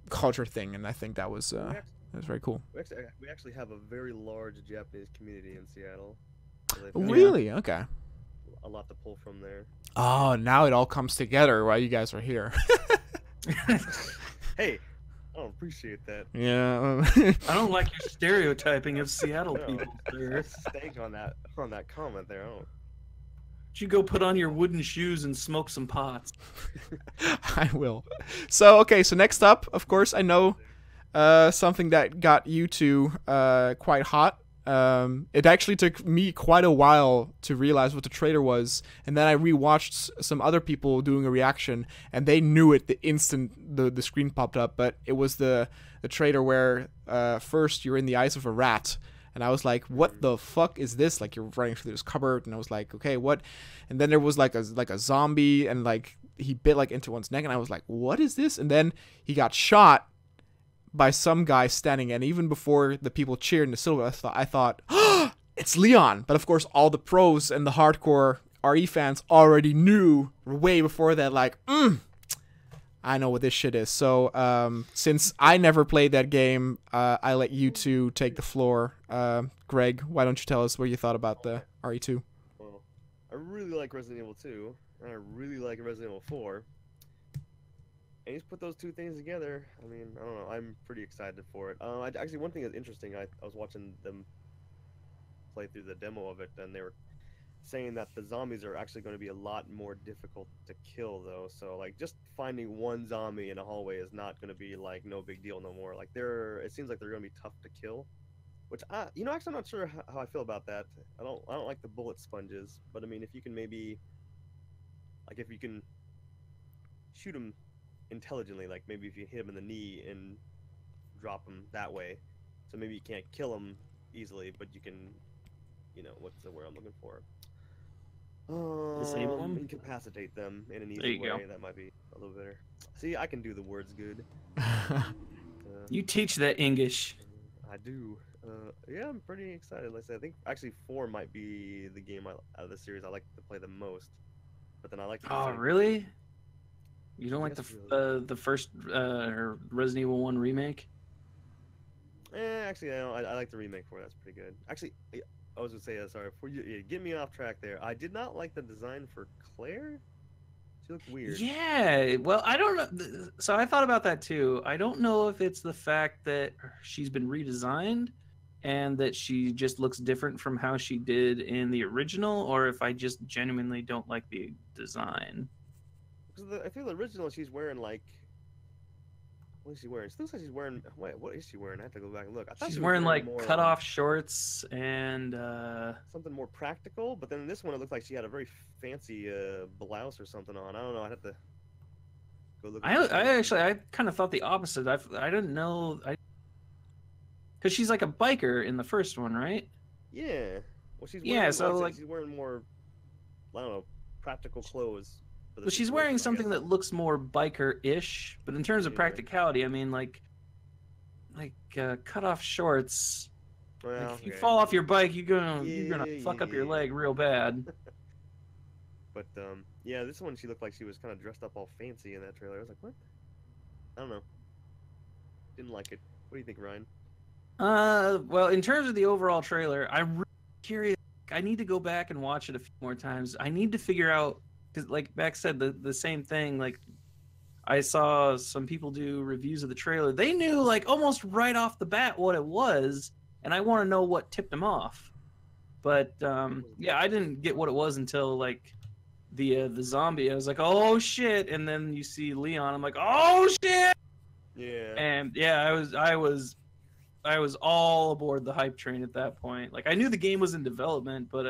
culture thing. And I think that was very cool. We actually have a very large Japanese community in Seattle. So really? Okay. A lot to pull from there. Oh, now it all comes together while you guys are here. Hey, I don't appreciate that. Yeah. I don't like your stereotyping of Seattle people, sir. Stank on that comment there. You go put on your wooden shoes and smoke some pots. I will. So next up, of course, I know something that got you two quite hot. It actually took me quite a while to realize what the trailer was, and then I rewatched some other people doing a reaction, and they knew it the instant the screen popped up. But it was the trailer where first you're in the eyes of a rat, and I was like, "What the fuck is this?" Like, you're running through this cupboard, and I was like, "Okay, what?" And then there was like a zombie, and like he bit like into one's neck, and I was like, "What is this?" And then he got shot by some guy standing, and even before the people cheered in the silver, I thought, oh, it's Leon. But of course, all the pros and the hardcore RE fans already knew way before that, like, I know what this shit is. So since I never played that game, I let you two take the floor. Greg, why don't you tell us what you thought about the RE2? Well, I really like Resident Evil 2, and I really like Resident Evil 4. And you just put those two things together. I mean, I don't know. I'm pretty excited for it. Actually, one thing that's interesting, I was watching them play through the demo of it, and they were saying that the zombies are actually going to be a lot more difficult to kill, though. So, like, just finding one zombie in a hallway is not going to be, like, no big deal no more. Like, it seems like they're going to be tough to kill. Which, actually, I'm not sure how I feel about that. I don't like the bullet sponges. But, I mean, if you can maybe... Like, if you can shoot them intelligently, like maybe if you hit him in the knee and drop him that way, so maybe you can't kill him easily, but you can, what's the word I'm looking for? Disable them? Incapacitate them in an easy way. That might be a little better. See, I can do the words good. You teach that English. I do. Yeah, I'm pretty excited. Like I said, I think actually 4 might be the game out of the series I like to play the most. But then I like. Oh, really? You don't like the first Resident Evil 1 remake? Actually, I like the remake for it. That's pretty good. Actually, I was gonna say, sorry, before you get me off track there. I did not like the design for Claire. She looked weird. Yeah, well, I don't know. So I thought about that too. I don't know if it's the fact that she's been redesigned and that she just looks different from how she did in the original, or if I just genuinely don't like the design. I feel the original, she's wearing like, what is she wearing? She looks like she's wearing. Wait, what is she wearing? I have to go back and look. I thought she's she was wearing like more, cut-off shorts and something more practical. But then in this one, it looked like she had a very fancy blouse or something on. I don't know. I'd have to go look. I kind of thought the opposite. I didn't know. Because she's like a biker in the first one, right? Yeah. Well, she's wearing, so like she's wearing more, I don't know, practical clothes. Well, she's wearing something that looks more biker-ish, but in terms of practicality, I mean, like cut-off shorts. Well, if you fall off your bike, you're gonna fuck up your leg real bad. But yeah, this one she looked like she was kind of dressed up all fancy in that trailer. I was like, what? I don't know. Didn't like it. What do you think, Ryan? Well, in terms of the overall trailer, I'm really curious. I need to go back and watch it a few more times. I need to figure out. Because, like Beck said, the same thing. Like, I saw some people do reviews of the trailer. They knew, like, almost right off the bat what it was, and I want to know what tipped them off. But, yeah, I didn't get what it was until, like, the zombie. I was like, oh shit! And then you see Leon. I'm like, oh shit! Yeah. And yeah, I was all aboard the hype train at that point. Like I knew the game was in development, but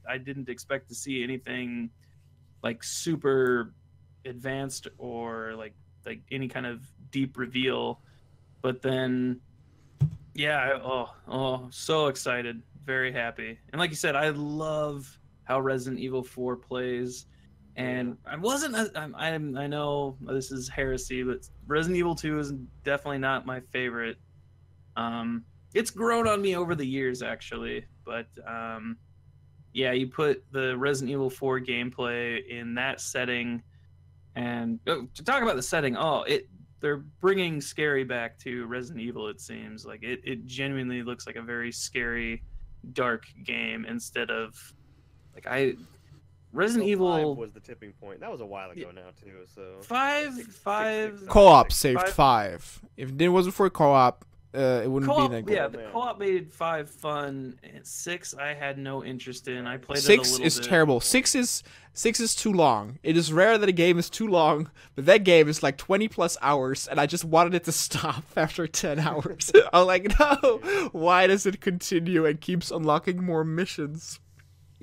I didn't expect to see anything like super advanced or like any kind of deep reveal. But then, yeah, so excited, very happy. And like you said, I love how Resident Evil 4 plays. And I wasn't. I know this is heresy, but Resident Evil 2 is definitely not my favorite. It's grown on me over the years, actually. But yeah, you put the Resident Evil 4 gameplay in that setting, and to talk about the setting, they're bringing scary back to Resident Evil. It seems like it genuinely looks like a very scary, dark game instead of Resident Evil 5 was the tipping point. That was a while ago now too. So five Co-op saved 5. If it wasn't for co-op, it wouldn't co-op, be that good. yeah, the co-op made 5 fun. And 6 I had no interest in. I played it a 6 little is bit. terrible. 6 is too long. It is rare that a game is too long, but that game is like 20 plus hours, and I just wanted it to stop after 10 hours. I'm like, no, why does it continue and keeps unlocking more missions?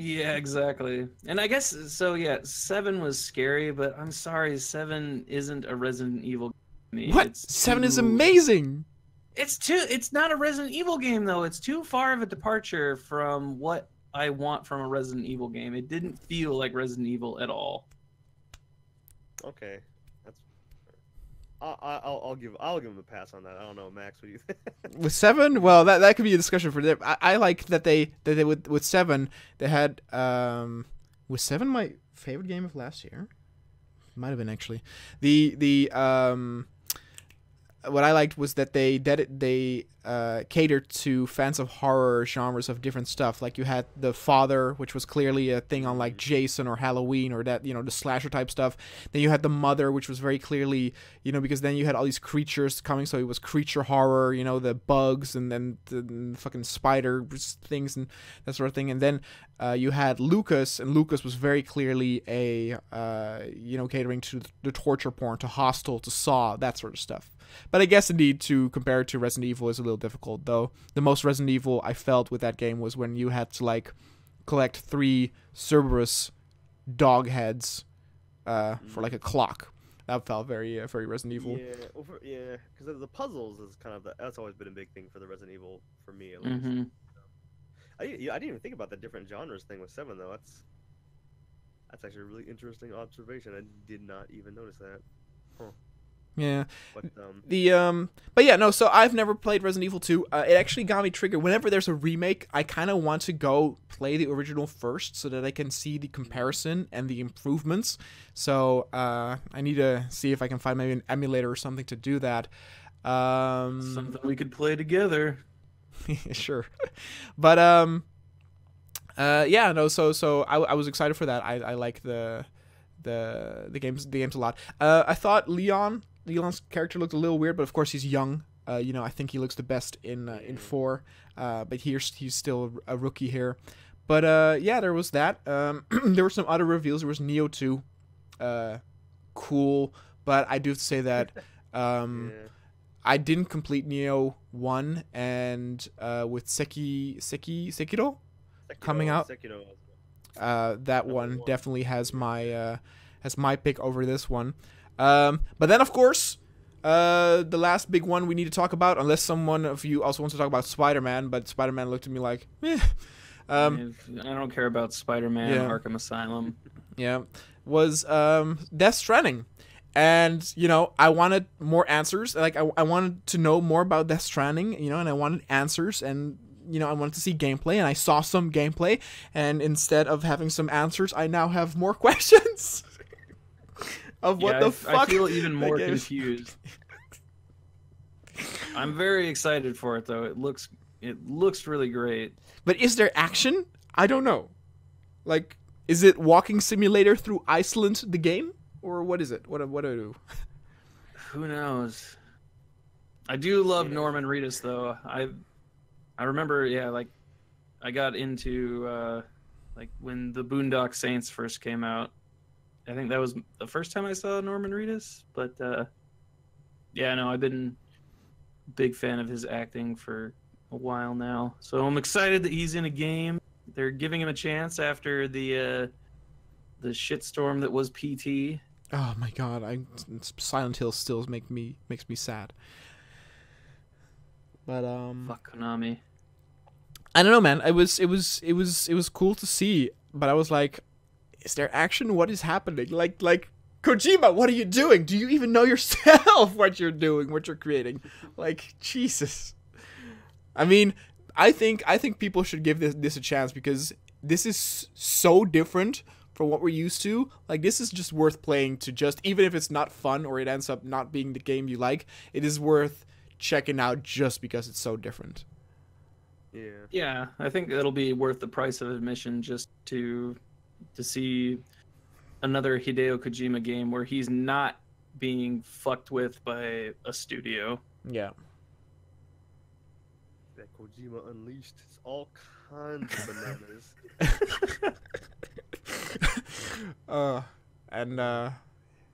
Yeah, exactly. And I guess so. Yeah, 7 was scary, but I'm sorry, 7 isn't a Resident Evil game. What? 7 is amazing. It's not a Resident Evil game though. It's too far of a departure from what I want from a Resident Evil game. It didn't feel like Resident Evil at all. Okay, that's. I'll give him a pass on that. I don't know, Max. What do you think? With 7, well, that could be a discussion for them. I like that they with 7 they had was 7 my favorite game of last year? Might have been actually. The what I liked was that they catered to fans of horror genres of different stuff. Like you had The Father, which was clearly a thing on like Jason or Halloween or that, the slasher type stuff. Then you had The Mother, which was very clearly, because then you had all these creatures coming, so it was creature horror, the bugs and then the fucking spider things and that sort of thing. And then you had Lucas, and Lucas was very clearly a catering to the torture porn, to Hostel, to Saw, that sort of stuff. But I guess indeed to compare it to Resident Evil is a little difficult, though. The most Resident Evil I felt with that game was when you had to collect 3 Cerberus dog heads for a clock. That felt very Resident Evil. Yeah, because the puzzles is kind of that's always been a big thing for the Resident Evil for me at least. Mm-hmm. I didn't even think about the different genres thing with 7 though. That's actually a really interesting observation. I did not even notice that. Huh. Yeah. But yeah, no, so I've never played Resident Evil 2. It actually got me triggered. Whenever there's a remake, I kind of want to go play the original first so that I can see the comparison and the improvements. So I need to see if I can find maybe an emulator or something to do that. Something we could play together. Sure. But yeah, no, so I was excited for that. I like the games a lot. I thought Leon's character looked a little weird, but of course he's young. I think he looks the best in 4. But he's still a rookie here. But yeah, there was that. There were some other reveals. There was Neo 2. Cool, but I do have to say that I didn't complete Neo 1, and with Sekiro coming out, that one definitely has my pick over this one. But then, of course, the last big one we need to talk about, unless someone of you also wants to talk about Spider-Man, but Spider-Man looked at me like, eh. I don't care about Spider-Man, Arkham Asylum. Yeah, was Death Stranding. And, I wanted more answers. Like, I wanted to know more about Death Stranding, and I wanted answers, and, I wanted to see gameplay, and I saw some gameplay, and instead of having some answers, I now have more questions. Of what the fuck? I feel even more confused. I'm very excited for it though. It looks really great. But is there action? I don't know. Like, is it walking simulator through Iceland the game, or what is it? What do I do? Who knows? I do love Norman Reedus though. I remember, I got into when the Boondock Saints first came out. I think that was the first time I saw Norman Reedus. But yeah, no, I've been a big fan of his acting for a while now. So I'm excited that he's in a game. They're giving him a chance after the shitstorm that was PT. Oh my god, Silent Hill still makes me sad. But Fuck Konami. I don't know, man. It was cool to see, but I was like, is there action? What is happening? Like Kojima, what are you doing? Do you even know yourself what you're doing, what you're creating? Like, Jesus. I mean, I think people should give this a chance, because this is so different from what we're used to. Like, this is just worth playing to just, even if it's not fun or it ends up not being the game you like, it is worth checking out just because it's so different. Yeah, I think it'll be worth the price of admission just to see another Hideo Kojima game where he's not being fucked with by a studio. Yeah. That Kojima Unleashed is all kinds of bananas.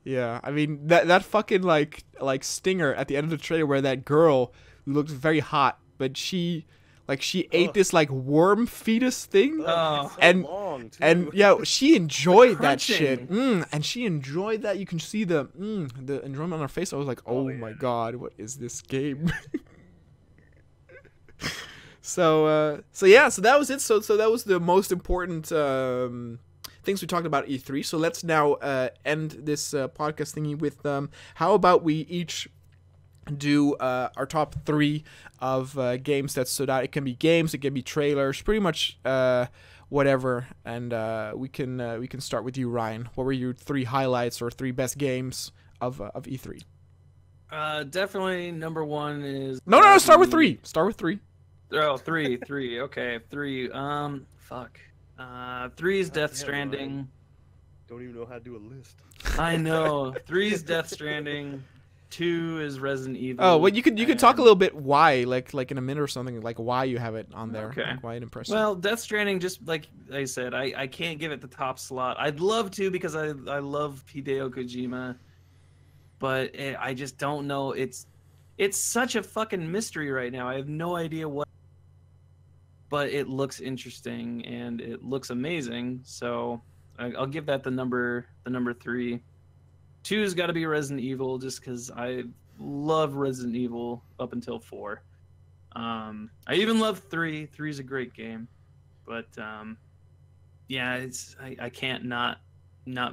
Yeah, I mean that fucking like stinger at the end of the trailer where that girl who looked very hot, but she ate this like worm fetus thing. So and long, too. and yeah, she enjoyed that Crunching. shit. And she enjoyed that. You can see the enjoyment on her face. I was like, oh my god, what is this game? So that was it. So that was the most important things we talked about at E3. So let's now end this podcast thingy with how about we each do our top 3 of games that stood out. It can be games, it can be trailers, pretty much whatever. And we can start with you, Ryan. What were your 3 highlights or 3 best games of E3? Definitely number 1 is No, start with 3. Start with 3. Oh, 3. Okay, 3. Fuck. 3 is Death damn, Stranding. Ryan. Don't even know how to do a list. I know. 3 is Death Stranding. 2 is Resident Evil. Oh, well, you could talk a little bit why, like in a minute or something, like why you have it on there. Okay. Like why it impressed you. Well, Death Stranding, just like I said, I can't give it the top slot. I'd love to, because I love Hideo Kojima, but I just don't know. It's such a fucking mystery right now. I have no idea what, but it looks interesting and it looks amazing. So I'll give that the number 3. 2's got to be Resident Evil, just because I love Resident Evil up until 4. I even love 3. 3's a great game, but yeah, I can't not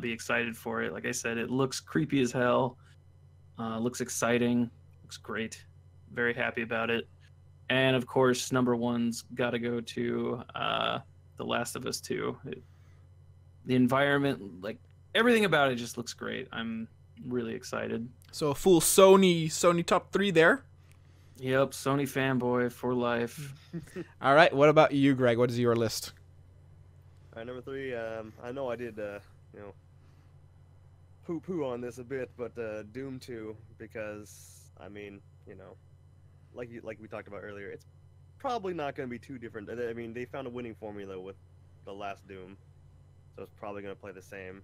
be excited for it. Like I said, it looks creepy as hell. Looks exciting. Looks great. Very happy about it. And of course, number 1's got to go to The Last of Us 2. The environment, like everything about it, just looks great. I'm really excited. So a full Sony top 3 there. Yep, Sony fanboy for life. All right, what about you, Greg? What is your list? All right, number 3. I know I did poo on this a bit, but Doom 2, because I mean, like we talked about earlier, it's probably not going to be too different. I mean, they found a winning formula with the last Doom, so it's probably going to play the same.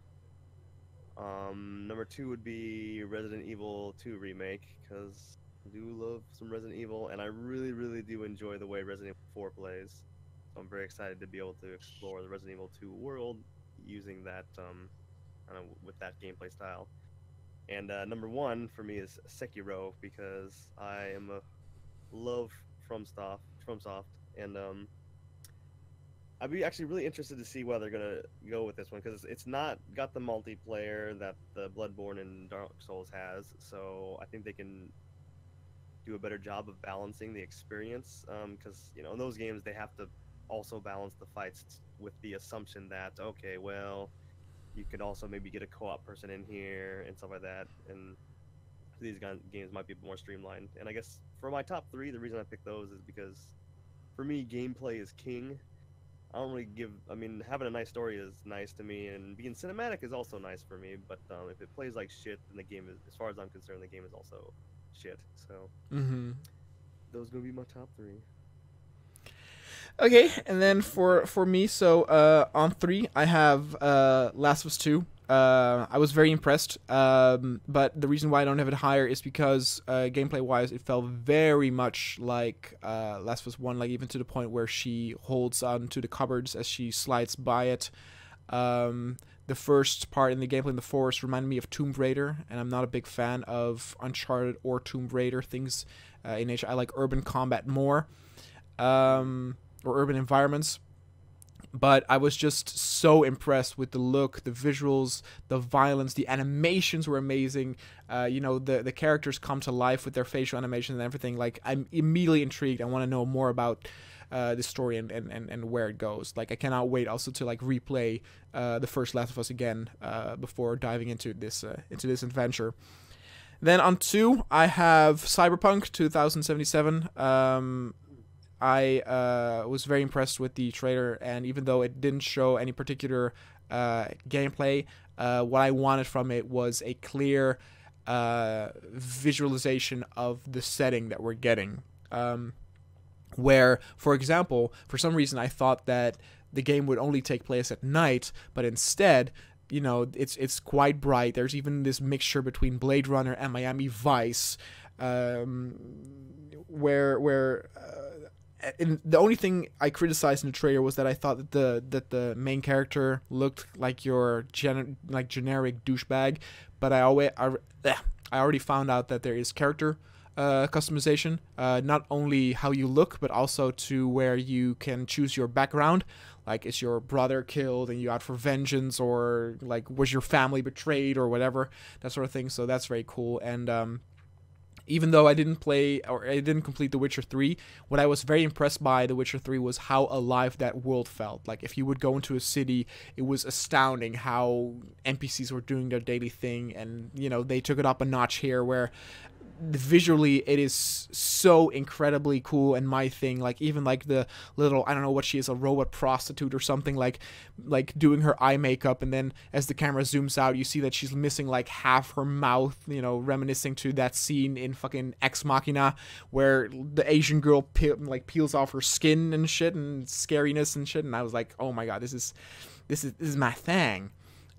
Number 2 would be Resident Evil 2 remake, because I do love some Resident Evil, and I really, really do enjoy the way Resident Evil 4 plays. So I'm very excited to be able to explore the Resident Evil 2 world using that, with that gameplay style. And number 1 for me is Sekiro, because I am a love FromSoft, and I'd be actually really interested to see where they're gonna go with this one, because it's not got the multiplayer that the Bloodborne and Dark Souls has. So I think they can do a better job of balancing the experience. Because in those games they have to also balance the fights with the assumption that, okay, well, you could also maybe get a co-op person in here and stuff like that. And these games might be more streamlined. And I guess for my top 3, the reason I picked those is because for me, gameplay is king. I don't really having a nice story is nice to me, and being cinematic is also nice for me, but if it plays like shit, then the game is, as far as I'm concerned, the game is also shit. So those are gonna be my top 3. Okay, and then for me, so on 3 I have Last of Us 2. I was very impressed. But the reason why I don't have it higher is because gameplay-wise, it felt very much like Last of Us 1, like even to the point where she holds on to the cupboards as she slides by it. The first part in the gameplay in the forest reminded me of Tomb Raider, and I'm not a big fan of Uncharted or Tomb Raider things in nature. I like urban combat more, or urban environments. But I was just so impressed with the look, the visuals, the violence, the animations were amazing. The characters come to life with their facial animation and everything. Like, I'm immediately intrigued. I want to know more about the story and where it goes. Like, I cannot wait also to like replay the first Last of Us again before diving into this adventure. Then on 2, I have Cyberpunk 2077. I was very impressed with the trailer, and even though it didn't show any particular gameplay, what I wanted from it was a clear visualization of the setting that we're getting. Where, for example, for some reason I thought that the game would only take place at night, but instead, it's quite bright. There's even this mixture between Blade Runner and Miami Vice, where and the only thing I criticized in the trailer was that I thought that the main character looked like your generic douchebag, but I already found out that there is character customization, not only how you look, but also to where you can choose your background. Like, is your brother killed and you out for vengeance, or like was your family betrayed or whatever, that sort of thing. So that's very cool. And even though I didn't complete The Witcher 3, what I was very impressed by The Witcher 3 was how alive that world felt. Like, if you would go into a city, it was astounding how NPCs were doing their daily thing, and they took it up a notch here where visually it is so incredibly cool and my thing. Like, even like the little, I don't know what she is, a robot prostitute or something, like doing her eye makeup, and then as the camera zooms out you see that she's missing like half her mouth, reminiscing to that scene in fucking Ex Machina where the Asian girl peels off her skin and shit, and scariness and shit. And I was like, oh my god, this is my thing.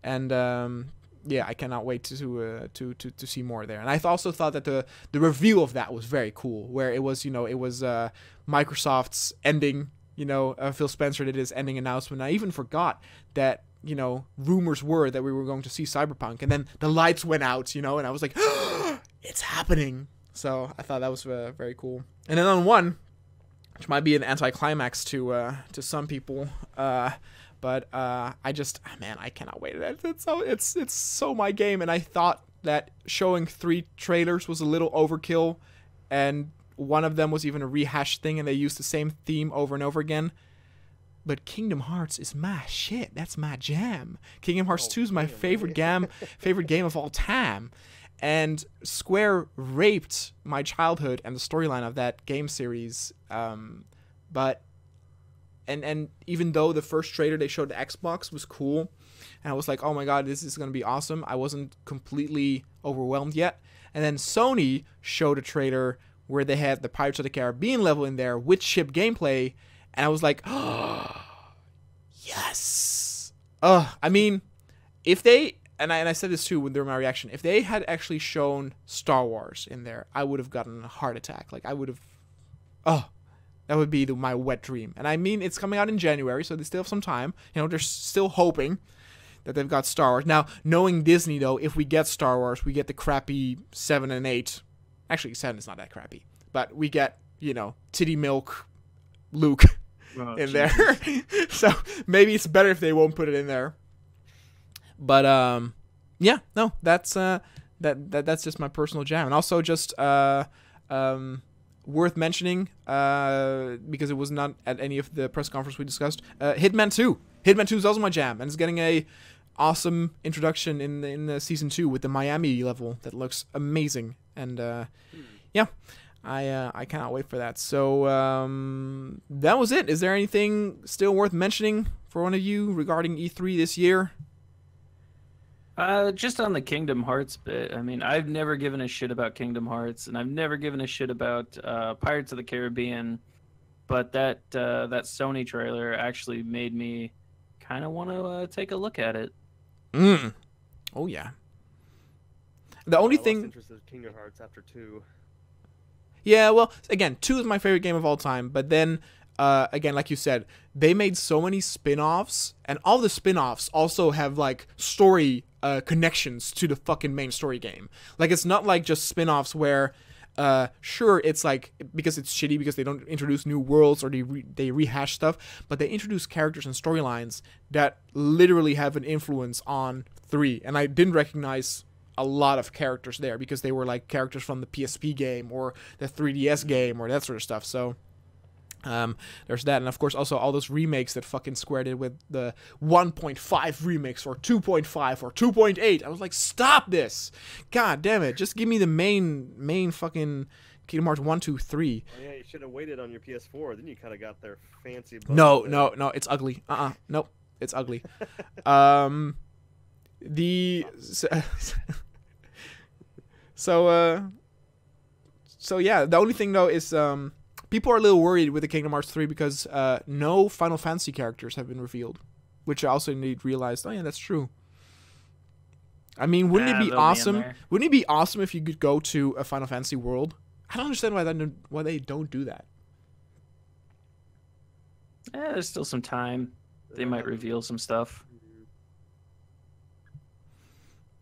And yeah, I cannot wait to see more there. And I also thought that the reveal of that was very cool, where it was Microsoft's ending. Phil Spencer did his ending announcement. I even forgot that rumors were that we were going to see Cyberpunk, and then the lights went out, and I was like, it's happening. So I thought that was very cool. And then on 1, which might be an anticlimax to some people. But I cannot wait. It's so my game, and I thought that showing 3 trailers was a little overkill, and one of them was even a rehashed thing, and they used the same theme over and over again. But Kingdom Hearts is my shit. That's my jam. Kingdom Hearts 2 is my favorite game of all time. And Square raped my childhood and the storyline of that game series. But even though the first trailer they showed the Xbox was cool, and I was like, oh my god, this is going to be awesome, I wasn't completely overwhelmed yet. And then Sony showed a trailer where they had the Pirates of the Caribbean level in there with ship gameplay, and I was like, oh, yes. I mean, if they, and I said this too during my reaction, if they had actually shown Star Wars in there, I would have gotten a heart attack. Like, I would have, that would be my wet dream. And I mean, it's coming out in January, so they still have some time. They're still hoping that they've got Star Wars. Now, knowing Disney, though, if we get Star Wars, we get the crappy 7 and 8. Actually, 7 is not that crappy. But we get, titty milk Luke in there. So maybe it's better if they won't put it in there. But, yeah, no, that's just my personal jam. And also just, worth mentioning, because it was not at any of the press conference we discussed, Hitman 2. Hitman 2 is also my jam, and it's getting a awesome introduction in the season 2 with the Miami level that looks amazing. And yeah, I cannot wait for that. So that was it. Is there anything still worth mentioning for one of you regarding E3 this year? Just on the Kingdom Hearts bit, I mean, I've never given a shit about Kingdom Hearts, and I've never given a shit about Pirates of the Caribbean, but that Sony trailer actually made me kind of want to take a look at it. Oh yeah. The only I thing. lost interest in Kingdom Hearts after 2. Yeah, well, again, 2 is my favorite game of all time, but then, again, like you said, they made so many spin-offs, and all the spin-offs also have, like, story connections to the fucking main story game. Like, it's not like just spin-offs where, sure, it's like, because it's shitty because they don't introduce new worlds or they rehash stuff, but they introduce characters and storylines that literally have an influence on 3, and I didn't recognize a lot of characters there because they were like characters from the PSP game or the 3DS game or that sort of stuff. So there's that, and of course also all those remakes that fucking Square did with the 1.5 remix or 2.5 or 2.8. I was like, stop this, god damn it, just give me the main fucking Kingdom Hearts 1, 2, 3. Oh, yeah, you should have waited on your PS4. Then you kind of got their fancy. No, it's ugly. Nope, it's ugly. So yeah, the only thing though is people are a little worried with the Kingdom Hearts 3 because no Final Fantasy characters have been revealed, which I also need realized. Oh yeah, that's true. I mean, wouldn't it be awesome? Wouldn't it be awesome if you could go to a Final Fantasy world? I don't understand why they don't do that. There's still some time. They might reveal some stuff.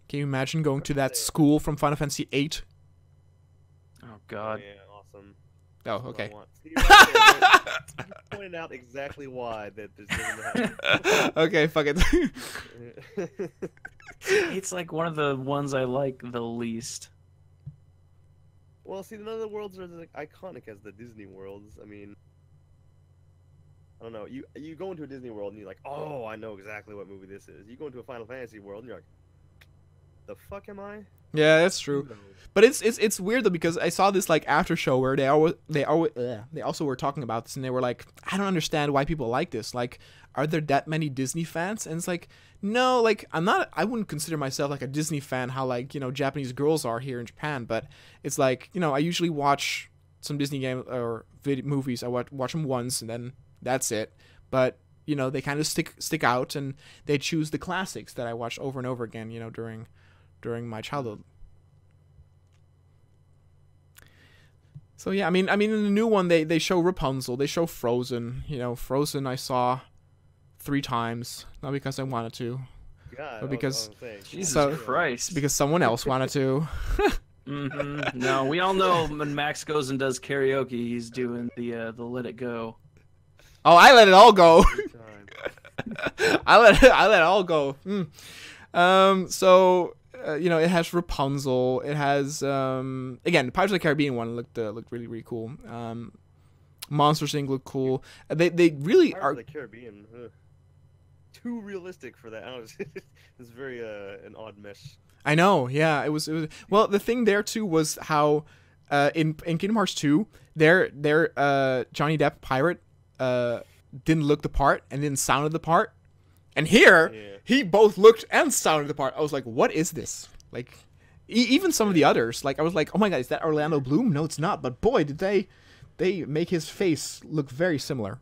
Can you imagine going to that school from Final Fantasy 8? Oh God. Yeah, awesome. Oh, okay. See, right there, you pointed out exactly why that this doesn't happen. Okay, fuck it. It's like one of the ones I like the least. Well, see, none of the worlds are as iconic as the Disney worlds. I mean, I don't know. You go into a Disney world and you're like, oh, I know exactly what movie this is. You go into a Final Fantasy world and you're like, the fuck am I? Yeah, that's true. But it's weird though because I saw this like after show where they also were talking about this and they were like, I don't understand why people like this. Like, are there that many Disney fans? And it's like, no, like I wouldn't consider myself like a Disney fan how like, you know, Japanese girls are here in Japan, but it's like, you know, I usually watch some Disney game or movies. I watch them once and then that's it. But you know, they kind of stick out and they choose the classics that I watch over and over again, you know, during my childhood. So yeah, I mean in the new one they show Rapunzel, they show Frozen. You know, Frozen I saw 3 times, not because I wanted to, God, but because Jesus Christ, because someone else wanted to. Mm-hmm. No, we all know when Max goes and does karaoke, he's doing the Let It Go. Oh, I let it all go. I let it all go. So. You know, it has Rapunzel. It has again, the Pirates of the Caribbean one looked really really cool. Monsters Inc. looked cool. They really Pirates are. of the Caribbean, too realistic for that. I don't know, it's very an odd mesh. I know. Yeah, it was. Well, the thing there too was how in Kingdom Hearts 2, their Johnny Depp pirate didn't look the part and didn't sound the part. And here, he both looked and sounded the part. I was like, what is this? Like, even some of the others, like, I was like, oh my god, is that Orlando Bloom? No, it's not. But boy, did they make his face look very similar.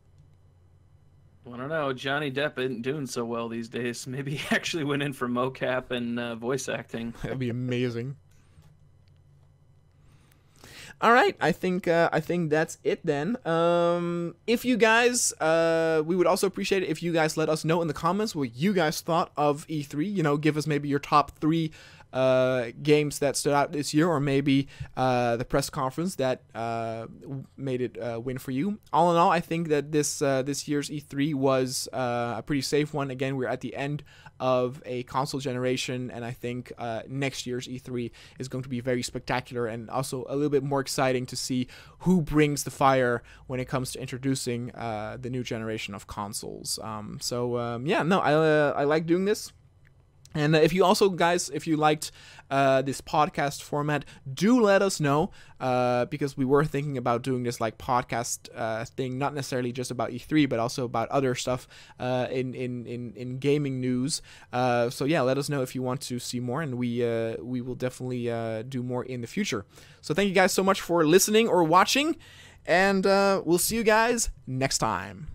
I don't know. Johnny Depp isn't doing so well these days. Maybe he actually went in for mocap and voice acting. That'd be amazing. All right, I think that's it then. If you guys, we would also appreciate it if you guys let us know in the comments what you guys thought of E3. You know, give us maybe your top 3 games that stood out this year, or maybe the press conference that made it win for you. All in all, I think that this year's E3 was a pretty safe one. Again, we're at the end of a console generation, and I think next year's E3 is going to be very spectacular and also a little bit more exciting to see who brings the fire when it comes to introducing the new generation of consoles. Yeah, no, I like doing this. And if you also, guys, if you liked this podcast format, do let us know, because we were thinking about doing this like podcast thing, not necessarily just about E3, but also about other stuff in gaming news. So yeah, let us know if you want to see more, and we will definitely do more in the future. So thank you guys so much for listening or watching, and we'll see you guys next time.